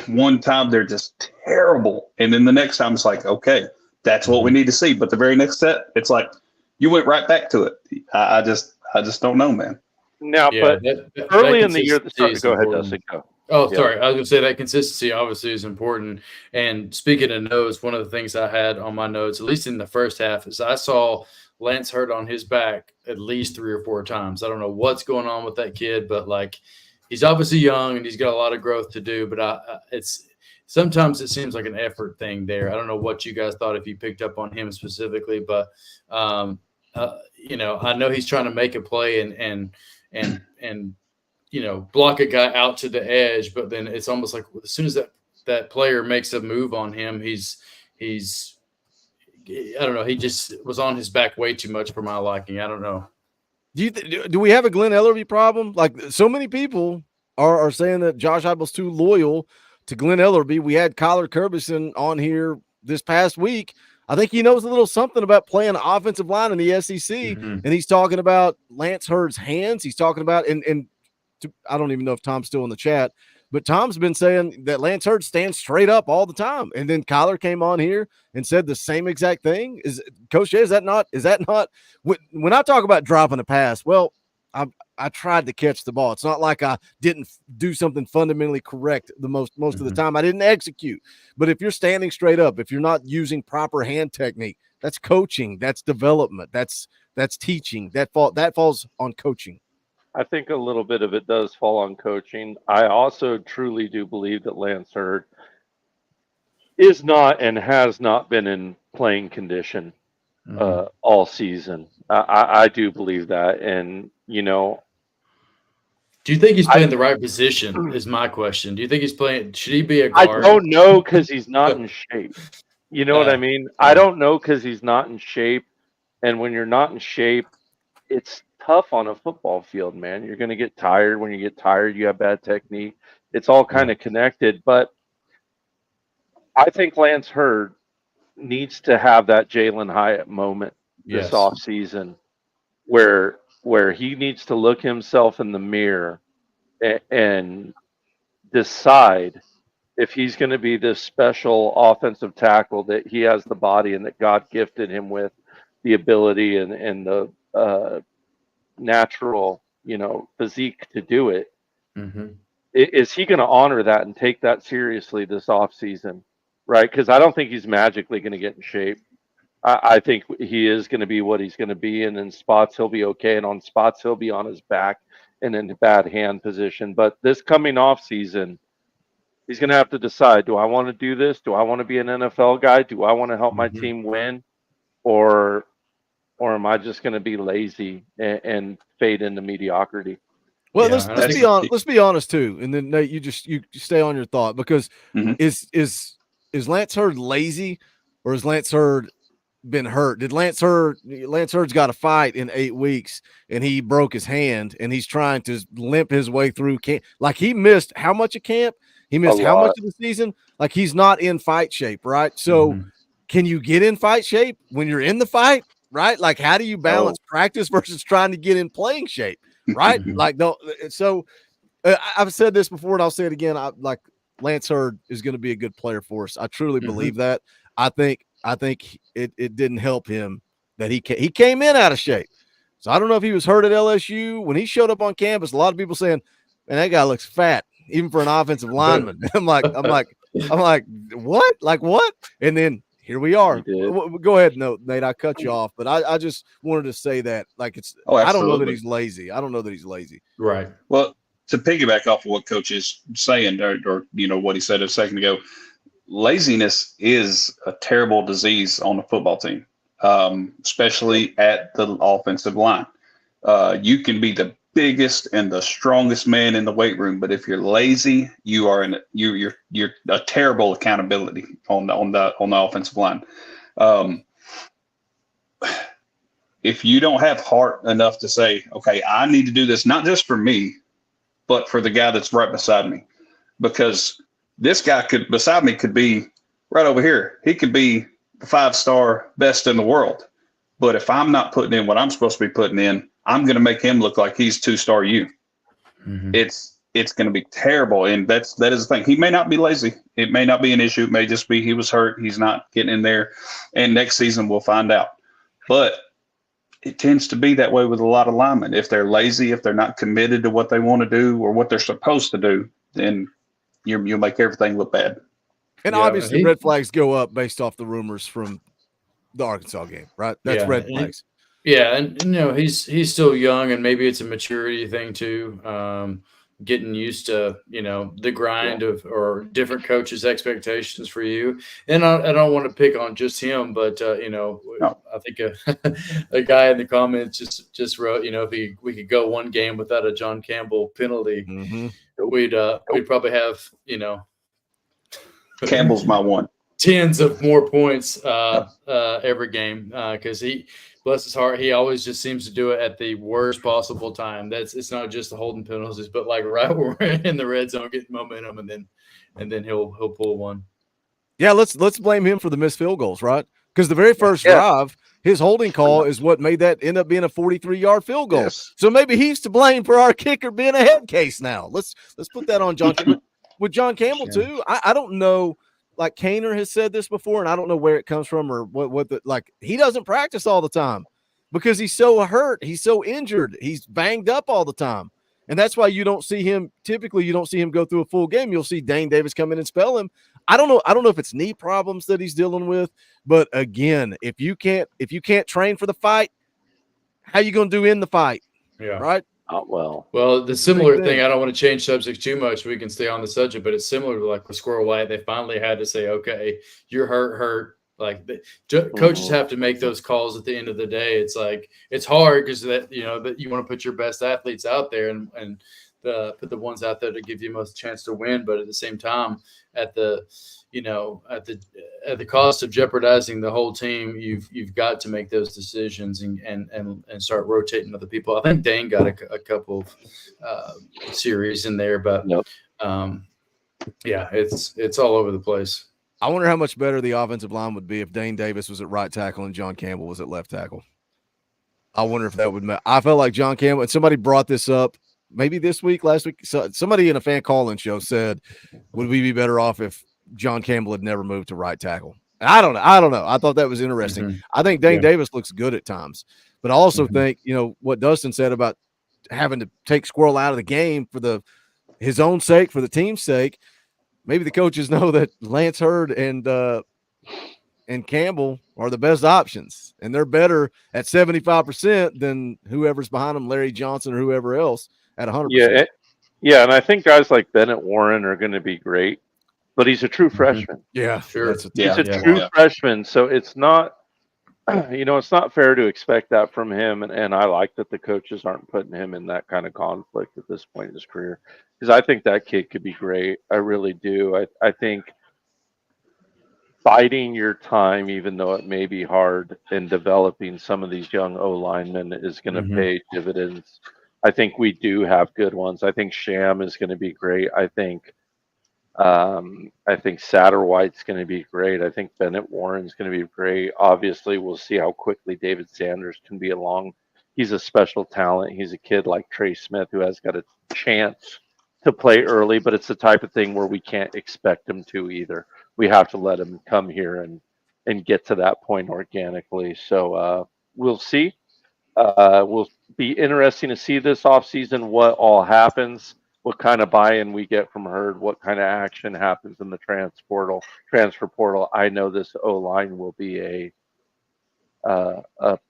one time they're just terrible. And then the next time it's like, okay, that's what we need to see. But the very next set, it's like you went right back to it. I just don't know, man. Now, Yeah, but early in the year, go ahead, Dustin. Go. Oh, sorry. I was going to say that consistency obviously is important. And speaking of notes, one of the things I had on my notes, at least in the first half, is I saw Lance hurt on his back at least 3 or 4 times. I don't know what's going on with that kid, but like he's obviously young and he's got a lot of growth to do. But sometimes it seems like an effort thing there. I don't know what you guys thought if you picked up on him specifically, but I know he's trying to make a play and block a guy out to the edge, but then it's almost like as soon as that player makes a move on him, he's I don't know, he just was on his back way too much for my liking. I don't know. Do we have a Glenn Ellerby problem? Like so many people are saying that Josh Heupel's too loyal to Glenn Ellerby. We had Kyler Kerbyson on here this past week. I think he knows a little something about playing offensive line in the SEC, and he's talking about Lance Hurd's hands. He's talking about and I don't even know if Tom's still in the chat, but Tom's been saying that Lance Hurd stands straight up all the time. And then Kyler came on here and said the same exact thing. Coach Jay, is that not when I talk about dropping a pass? Well, I tried to catch the ball. It's not like I didn't do something fundamentally correct most of the time. I didn't execute. But if you're standing straight up, if you're not using proper hand technique, that's coaching, that's development, that's teaching. That falls on coaching. I think a little bit of it does fall on coaching. I also truly do believe that Lance Hurd is not and has not been in playing condition all season. I do believe that. And, do you think he's playing the right position is my question. Do you think he's playing? Should he be a guard? I don't know because he's not in shape. You know what I mean? I don't know because he's not in shape. And when you're not in shape, it's tough on a football field, man. You're going to get tired. When you get tired, you have bad technique. It's all kind of connected. But I think Lance Hurd needs to have that Jalen Hyatt moment this offseason where he needs to look himself in the mirror and decide if he's going to be this special offensive tackle that he has the body and that God gifted him with the ability and the natural, physique to do it. Is he going to honor that and take that seriously this offseason? Right? Because I don't think he's magically going to get in shape. I think he is going to be what he's going to be, and in spots he'll be okay, and on spots he'll be on his back and in bad hand position. But this coming off season, he's going to have to decide: do I want to do this? Do I want to be an NFL guy? Do I want to help my team win, or am I just going to be lazy and fade into mediocrity? Well, let's be honest too, and then Nate, you stay on your thought, because is Lance Hurd lazy, or is Lance Hurd been hurt? Did Lance Hurd's got a fight in 8 weeks and he broke his hand and he's trying to limp his way through camp? Like, he missed how much of camp? He missed how much of the season? Like, he's not in fight shape, right? So can you get in fight shape when you're in the fight, right? Like, how do you balance practice versus trying to get in playing shape, right? Like, no. So I've said this before, and I'll say it again. Like Lance Hurd is going to be a good player for us. I truly believe that. I think it didn't help him that he came in out of shape. So I don't know if he was hurt at LSU when he showed up on campus. A lot of people saying, "Man, that guy looks fat, even for an offensive lineman." I'm like, what? Like what? And then here we are. Go ahead, Nate. I cut you off, but I just wanted to say that, like, it's. I don't know that he's lazy. I don't know that he's lazy. Right. Well, to piggyback off of what Coach is saying, or what he said a second ago, laziness is a terrible disease on a football team, especially at the offensive line. You can be the biggest and the strongest man in the weight room, but if you're lazy, you're a terrible accountability on the offensive line. If you don't have heart enough to say, okay, I need to do this, not just for me, but for the guy that's right beside me, because this guy beside me could be right over here. He could be the 5-star best in the world. But if I'm not putting in what I'm supposed to be putting in, I'm going to make him look like he's 2-star you. It's going to be terrible. And that is the thing. He may not be lazy. It may not be an issue. It may just be he was hurt. He's not getting in there. And next season we'll find out. But it tends to be that way with a lot of linemen. If they're lazy, if they're not committed to what they want to do or what they're supposed to do, then you'll make everything look bad. And obviously red flags go up based off the rumors from the Arkansas game, right? That's red flags. And he's still young, and maybe it's a maturity thing too. Getting used to the grind of or different coaches' expectations for you. And I don't want to pick on just him, but I think a guy in the comments just wrote, if we could go one game without a John Campbell penalty, we'd probably have Campbell's my one. Tens of more points every game because he, bless his heart, he always just seems to do it at the worst possible time. It's not just the holding penalties, but like right when we're in the red zone, getting momentum, and then he'll pull one. Yeah, let's blame him for the missed field goals, right? Because the very first drive, his holding call is what made that end up being a 43-yard field goal. Yes. So maybe he's to blame for our kicker being a head case now. Let's put that on John Campbell. With John Campbell too, I don't know. Like Kaner has said this before, and I don't know where it comes from or what he doesn't practice all the time because he's so hurt. He's so injured. He's banged up all the time. And that's why you don't see him go through a full game. You'll see Dane Davis come in and spell him. I don't know if it's knee problems that he's dealing with, but again, if you can't train for the fight, how you going to do in the fight? Yeah. Right? Not well. Well, the similar thing, I don't want to change subjects too much. We can stay on the subject, but it's similar to like with Squirrel White. They finally had to say, okay, you're hurt. Like coaches have to make those calls at the end of the day. It's like, it's hard because that you want to put your best athletes out there and put the ones out there to give you most chance to win. But at the same time, at the cost of jeopardizing the whole team, you've got to make those decisions and start rotating other people. I think Dane got a couple of series in there, but it's all over the place. I wonder how much better the offensive line would be if Dane Davis was at right tackle and John Campbell was at left tackle. I wonder if that would matter. I felt like John Campbell, and somebody brought this up maybe this week, last week. So somebody in a fan call-in show said, would we be better off if John Campbell had never moved to right tackle? I don't know. I thought that was interesting. I think Dane Davis looks good at times, but I also think, what Dustin said about having to take Squirrel out of the game for his own sake, for the team's sake. Maybe the coaches know that Lance Hurd and Campbell are the best options, and they're better at 75% than whoever's behind them, Larry Johnson or whoever else, at 100%. Yeah, and I think guys like Bennett Warren are going to be great, but he's a true freshman. Yeah, sure. He's a true freshman, so it's not, it's not fair to expect that from him, and I like that the coaches aren't putting him in that kind of conflict at this point in his career, because I think that kid could be great. I really do. I think biding your time, even though it may be hard, in developing some of these young O-linemen is going to pay dividends. I think we do have good ones. I think Sham is going to be great. I think Satterwhite's going to be great. I think Bennett Warren's going to be great. Obviously, we'll see how quickly David Sanders can be along. He's a special talent. He's a kid like Trey Smith who has got a chance to play early, but it's the type of thing where we can't expect him to either. We have to let him come here and get to that point organically. So we'll see. Will be interesting to see this offseason what all happens, what kind of buy-in we get from Herd, what kind of action happens in the transfer portal. I know this O-line will be a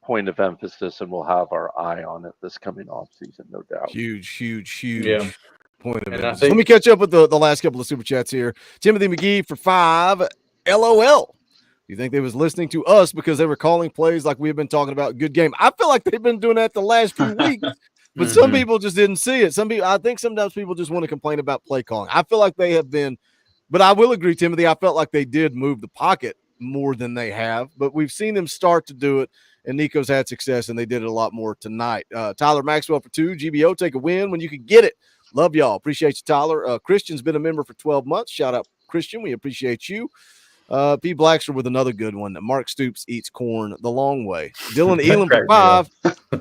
point of emphasis, and we'll have our eye on it this coming offseason, no doubt. Huge Yeah. point of And emphasis. I think- Let me catch up with the last couple of super chats here. Timothy McGee for 5. LOL. Do you think they was listening to us because they were calling plays like we've been talking about? Good game. I feel like they've been doing that the last few weeks, but some people just didn't see it. I think sometimes people just want to complain about play calling. I feel like they have been, but I will agree, Timothy, I felt like they did move the pocket more than they have, but we've seen them start to do it, and Nico's had success, and they did it a lot more tonight. Tyler Maxwell for 2. GBO, take a win when you can get it. Love y'all. Appreciate you, Tyler. Christian's been a member for 12 months. Shout out, Christian. We appreciate you. P. Blackster with another good one. Mark Stoops eats corn the long way. Dylan Elam for 5.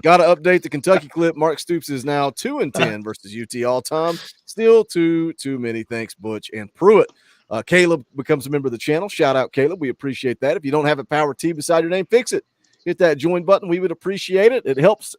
Got to update the Kentucky clip. Mark Stoops is now 2-10 versus UT all time. Still too many. Thanks, Butch and Pruitt. Caleb becomes a member of the channel. Shout out, Caleb. We appreciate that. If you don't have a power T beside your name, fix it. Hit that join button. We would appreciate it. It helps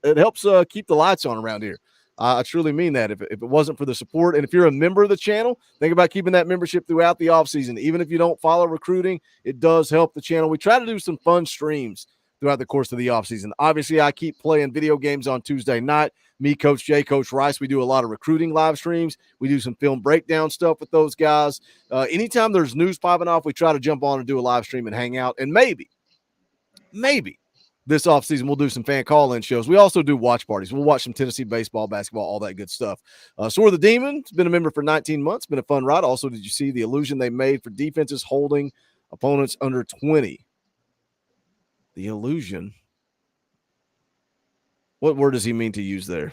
keep the lights on around here. I truly mean that. If it wasn't for the support, and if you're a member of the channel, think about keeping that membership throughout the offseason. Even if you don't follow recruiting, it does help the channel. We try to do some fun streams throughout the course of the offseason. Obviously, I keep playing video games on Tuesday night. Me, Coach Jay, Coach Rice, we do a lot of recruiting live streams. We do some film breakdown stuff with those guys. Anytime there's news popping off, we try to jump on and do a live stream and hang out. And maybe this offseason, we'll do some fan call-in shows. We also do watch parties. We'll watch some Tennessee baseball, basketball, all that good stuff. Swore the Demon has been a member for 19 months. Been a fun ride. Also, did you see the illusion they made for defenses holding opponents under 20? The illusion. What word does he mean to use there?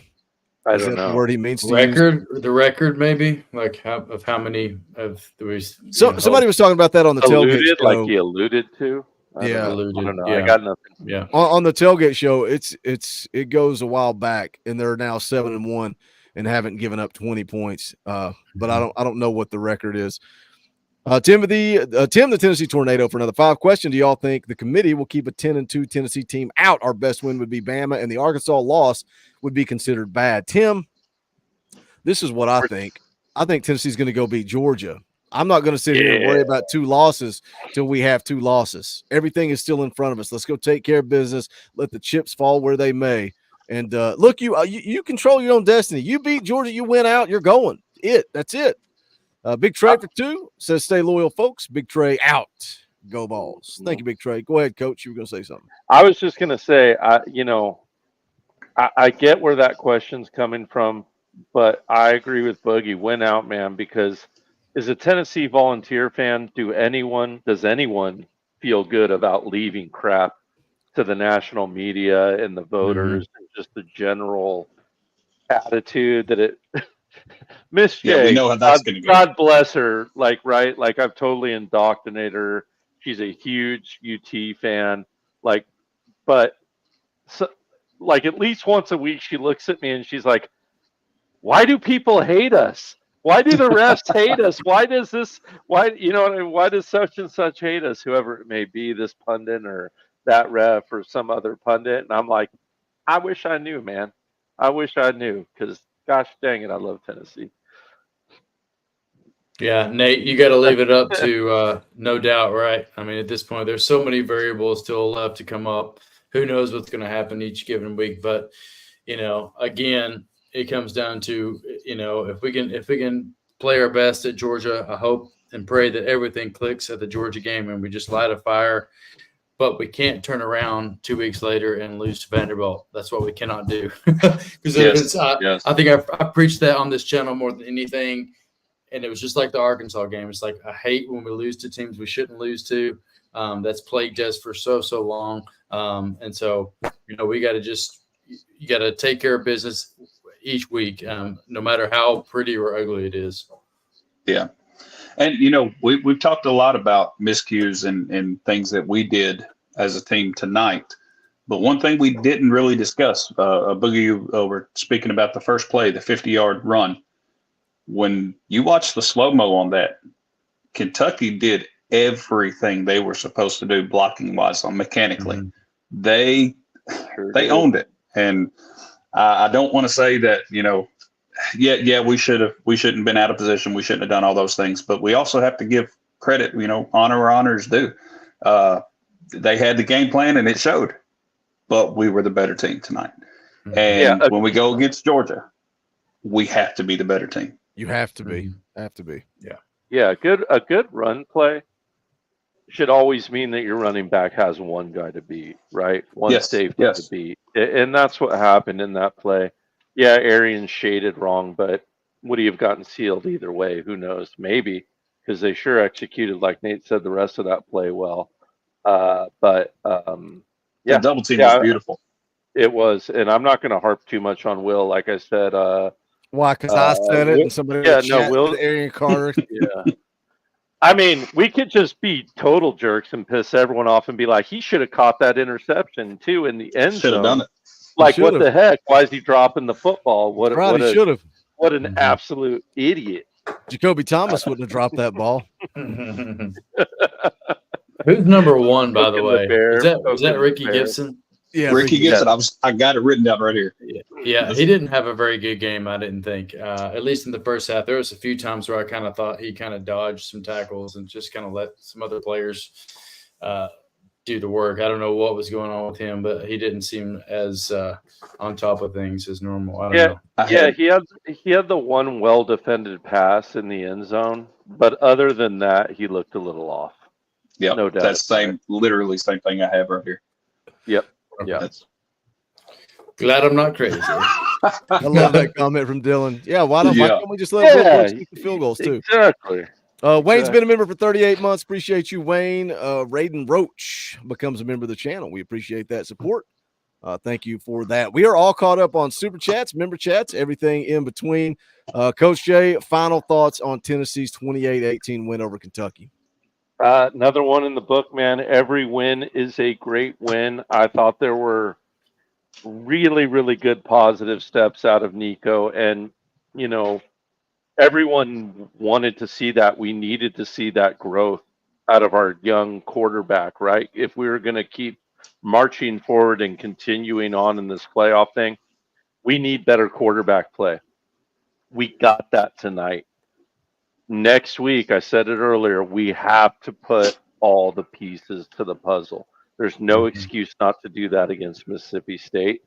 I don't know. The word he means to Record, use? the record maybe, like how many of the Somebody was talking about that on the tailgate show. Like he alluded to. I alluded. don't know. Yeah. I got nothing. Yeah. On the tailgate show, it goes a while back, and they're now 7-1 and haven't given up 20 points. But I don't know what the record is. Tim, the Tennessee Tornado for another 5 question. Do y'all think the committee will keep a 10-2 Tennessee team out? Our best win would be Bama, and the Arkansas loss would be considered bad. Tim, this is what I think. I think Tennessee's going to go beat Georgia. I'm not going to sit here and worry about 2 losses till we have 2 losses. Everything is still in front of us. Let's go take care of business. Let the chips fall where they may. And look, you control your own destiny. You beat Georgia, you win out, you're going. That's it. Big Trey for 2 says, stay loyal, folks. Big Trey out. Go Balls. Thank you, Big Trey. Go ahead, Coach. You were going to say something. I was just going to say, I get where that question's coming from, but I agree with Boogie. Win out, man, because as a Tennessee Volunteer fan, does anyone feel good about leaving crap to the national media and the voters and just the general attitude that it Miss J, Yeah, we know how that's going to go. God bless her. Like I've totally indoctrinated her. She's a huge UT fan. But at least once a week she looks at me and she's like, why do people hate us? Why do the refs hate us? Why does such and such hate us? Whoever it may be, this pundit or that ref or some other pundit. And I'm like, I wish I knew, man. I wish I knew, because gosh dang it, I love Tennessee. Yeah, Nate, you got to leave it up to no doubt, right? I mean, at this point, there's so many variables still left to come up. Who knows what's going to happen each given week? But again, it comes down to if we can play our best at Georgia, I hope and pray that everything clicks at the Georgia game and we just light a fire. But we can't turn around 2 weeks later and lose to Vanderbilt. That's what we cannot do. Because I think I preached that on this channel more than anything. And it was just like the Arkansas game. It's like, I hate when we lose to teams we shouldn't lose to. That's plagued us for so long. And so, we got to you got to take care of business each week, no matter how pretty or ugly it is. Yeah. And, we've talked a lot about miscues and things that we did as a team tonight. But one thing we didn't really discuss, Boogie over speaking about the first play, the 50-yard run. when you watch the slow-mo on that, Kentucky did everything they were supposed to do blocking wise on mechanically. They owned it. And I don't want to say that, we shouldn't have been out of position. We shouldn't have done all those things, but we also have to give credit, honor where honor is due. They had the game plan and it showed, but we were the better team tonight. And when we go against Georgia, we have to be the better team. You have to be. Have to be. Yeah. Yeah, a good run play should always mean that your running back has one guy to beat, right? One safety to beat. And that's what happened in that play. Yeah, Arians shaded wrong, but would he have gotten sealed either way? Who knows? Maybe, because they sure executed, like Nate said, the rest of that play well. The double team was beautiful. It was, and I'm not going to harp too much on Will. Like I said, why? Because I said it, and somebody Will Arian Carter. Yeah. I mean, we could just be total jerks and piss everyone off and be like, he should have caught that interception too in the end zone. Should have done it. Like, what the heck? Why is he dropping the football? What an absolute idiot. Jacoby Thomas wouldn't have dropped that ball. Who's number one, by the way? Is that Ricky Gibson? Yeah, Ricky Gibson. I got it written down right here. Yeah, he didn't have a very good game, I didn't think. At least in the first half. There was a few times where I kind of thought he kind of dodged some tackles and just kind of let some other players do the work. I don't know what was going on with him, but he didn't seem as on top of things as normal. I don't know. He had the one well-defended pass in the end zone, but other than that, he looked a little off. Yeah, no doubt. That's literally same thing I have right here. Yep. Yeah. Glad I'm not crazy. I love that comment from Dylan. Yeah, why can't we just let Will kick the field goals too? Exactly. Wayne's been a member for 38 months. Appreciate you, Wayne. Raiden Roach becomes a member of the channel. We appreciate that support. Thank you for that. We are all caught up on super chats, member chats, everything in between. Coach Jay, final thoughts on Tennessee's 28-18 win over Kentucky. Another one in the book, man. Every win is a great win. I thought there were really, really good positive steps out of Nico. And, everyone wanted to see that. We needed to see that growth out of our young quarterback, right? If we were going to keep marching forward and continuing on in this playoff thing, we need better quarterback play. We got that tonight. Next week, I said it earlier, we have to put all the pieces to the puzzle. There's no excuse not to do that against Mississippi State.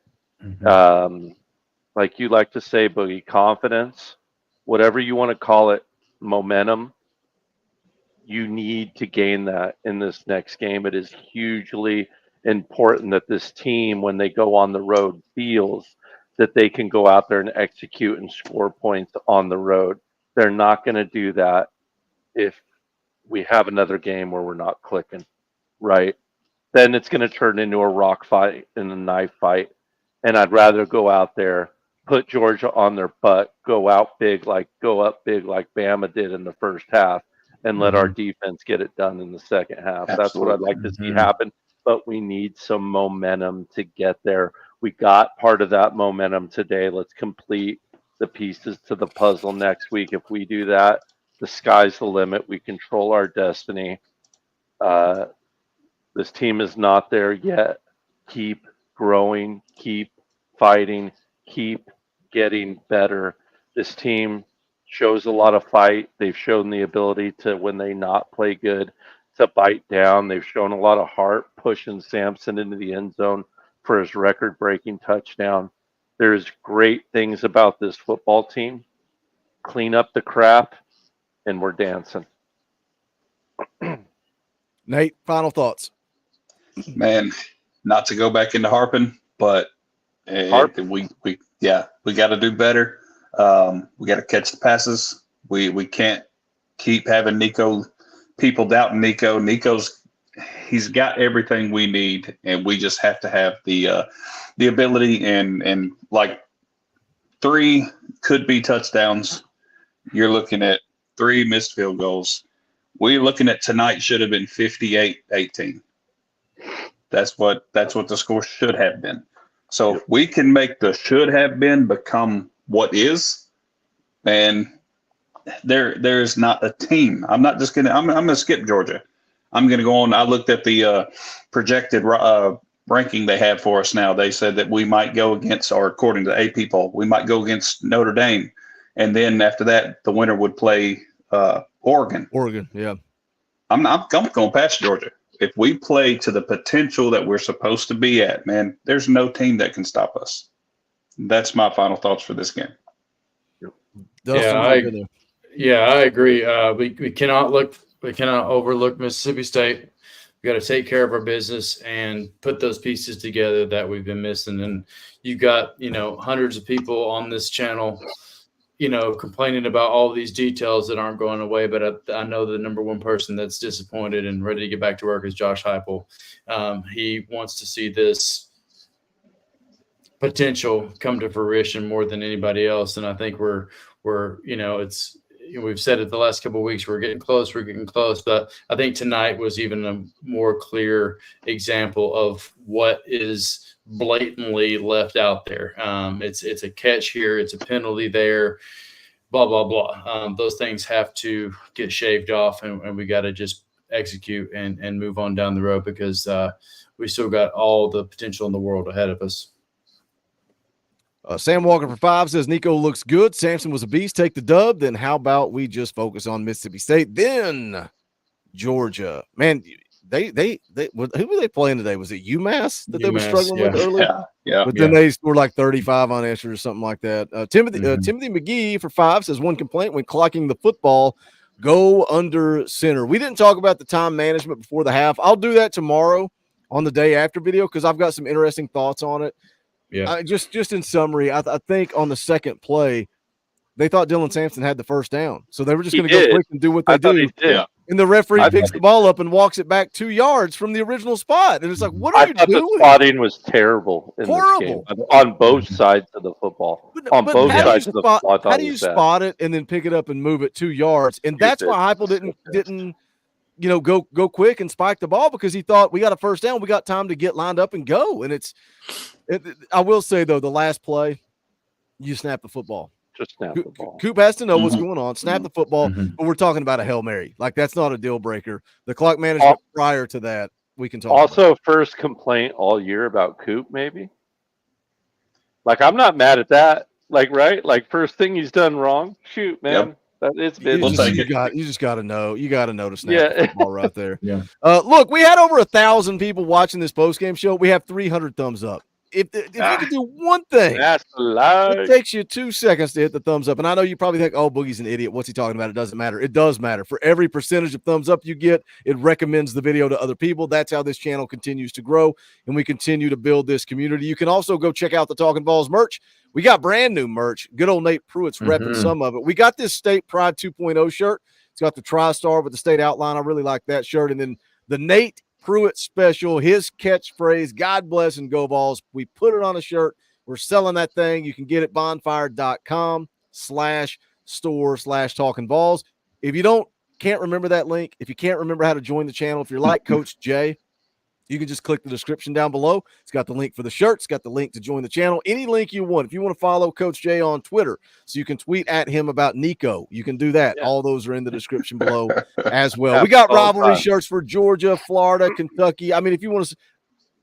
Like you like to say, Boogie, confidence, whatever you want to call it, momentum, you need to gain that in this next game. It is hugely important that this team, when they go on the road, feels that they can go out there and execute and score points on the road. They're not going to do that if we have another game where we're not clicking, right? Then it's going to turn into a rock fight and a knife fight. And I'd rather go out there, put Georgia on their butt, go up big like Bama did in the first half, and let our defense get it done in the second half. Absolutely. That's what I'd like to see happen. But we need some momentum to get there. We got part of that momentum today. Let's complete the pieces to the puzzle next week. If we do that, the sky's the limit. We control our destiny. This team is not there yet. Keep growing, keep fighting, keep getting better. This team shows a lot of fight. They've shown the ability to, when they not play good, to bite down. They've shown a lot of heart pushing Sampson into the end zone for his record-breaking touchdown. There's great things about this football team. Clean up the crap, and we're dancing. Nate, final thoughts. Man, not to go back into harping, but we got to do better. We got to catch the passes. We can't keep having people doubting Nico. He's got everything we need, and we just have to have the ability and like 3 could be touchdowns. You're looking at 3 missed field goals. We're looking at tonight should have been 58-18. That's what the score should have been. So if we can make the should have been become what is, man, there's not a team. I'm not just gonna. I'm gonna skip Georgia. I'm gonna go on. I looked at the projected ranking they have for us now. They said that we might go against, or according to the AP poll, we might go against Notre Dame, and then after that, the winner would play Oregon. Oregon, yeah. I'm going past Georgia. If we play to the potential that we're supposed to be at, man, there's no team that can stop us. That's my final thoughts for this game. I agree. We cannot overlook Mississippi State. We got to take care of our business and put those pieces together that we've been missing. And you've got, hundreds of people on this channel, complaining about all these details that aren't going away. But I know the number one person that's disappointed and ready to get back to work is Josh Heupel. He wants to see this potential come to fruition more than anybody else. And I think we've said it the last couple of weeks, we're getting close. But I think tonight was even a more clear example of what is blatantly left out there. It's a catch here, it's a penalty there, blah, blah, blah. Those things have to get shaved off, and we got to just execute and move on down the road, because we still got all the potential in the world ahead of us. Sam Walker for 5 says Nico looks good. Samson was a beast. Take the dub. Then how about we just focus on Mississippi State? Then Georgia. Man, who were they playing today? Was it UMass that they were struggling with earlier? Yeah. But then they scored like 35 unanswered or something like that. Timothy McGee for 5 says one complaint when clocking the football, go under center. We didn't talk about the time management before the half. I'll do that tomorrow on the day after video, because I've got some interesting thoughts on it. Yeah. Just in summary, I think on the second play, they thought Dylan Sampson had the first down. So they were just going to go quick and do what they do. And the referee picks the ball up and walks it back 2 yards from the original spot. And it's like, what are you doing? The spotting was terrible in this game on both sides of the football. Both sides of the football. How do you spot it and then pick it up and move it 2 yards? And that's why Heupel didn't go quick and spike the ball, because he thought, we got a first down, we got time to get lined up and go. And I will say, though, the last play, you snap the football. Just snap the ball. Coop has to know what's going on. Snap the football, but we're talking about a Hail Mary. Like, that's not a deal breaker. The clock management prior to that, we can talk also about. First complaint all year about Coop, maybe. Like, I'm not mad at that. Like, right? Like, first thing he's done wrong. Shoot, man. Yep. You just got to know. You got to know to snap the football right there. Yeah. Look, we had over 1,000 people watching this postgame show. We have 300 thumbs up. If you could do one thing, it takes you 2 seconds to hit the thumbs up. And I know you probably think, oh, Boogie's an idiot. What's he talking about? It doesn't matter. It does matter. For every percentage of thumbs up you get, it recommends the video to other people. That's how this channel continues to grow, and we continue to build this community. You can also go check out the Talkin VAWLS merch. We got brand new merch. Good old Nate Pruitt's repping some of it. We got this State Pride 2.0 shirt. It's got the TriStar with the state outline. I really like that shirt. And then the Nate Pruitt special, his catchphrase, God bless and go Vols. We put it on a shirt. We're selling that thing. You can get it bonfire.com/store/Talkin VAWLS. If you can't remember that link, if you can't remember how to join the channel, if you're like Coach Jay, you can just click the description down below. It's got the link for the shirt. It's got the link to join the channel. Any link you want. If you want to follow Coach Jay on Twitter so you can tweet at him about Nico, you can do that. Yeah. All those are in the description below as well. We got rivalry shirts for Georgia, Florida, Kentucky. I mean, if you want to,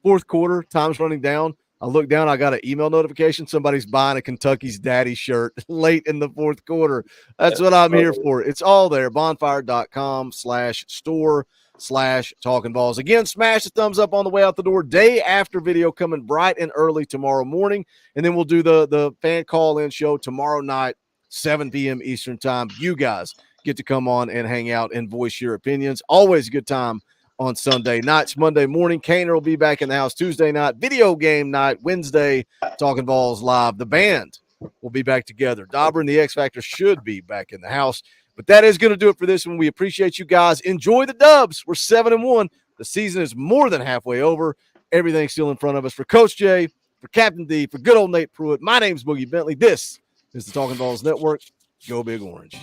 fourth quarter, time's running down. I look down, I got an email notification. Somebody's buying a Kentucky's Daddy shirt late in the fourth quarter. That's what I'm here for. It's all there. Bonfire.com/store/Talkin VAWLS. Again, smash the thumbs up on the way out the door. Day after video coming bright and early tomorrow morning. And then we'll do the fan call-in show tomorrow night, 7 p.m. Eastern time. You guys get to come on and hang out and voice your opinions. Always a good time on Sunday nights. Monday morning, Kaner will be back in the house. Tuesday night, video game night. Wednesday, Talkin VAWLS live. The band will be back together. Dauber and the X Factor should be back in the house. But that is going to do it for this one. We appreciate you guys. Enjoy the dubs. We're 7-1. The season is more than halfway over. Everything's still in front of us. For Coach Jay, for Captain D, for good old Nate Pruitt, my name's Boogie Bentley. This is the Talkin VAWLS Network. Go Big Orange.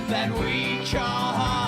That we call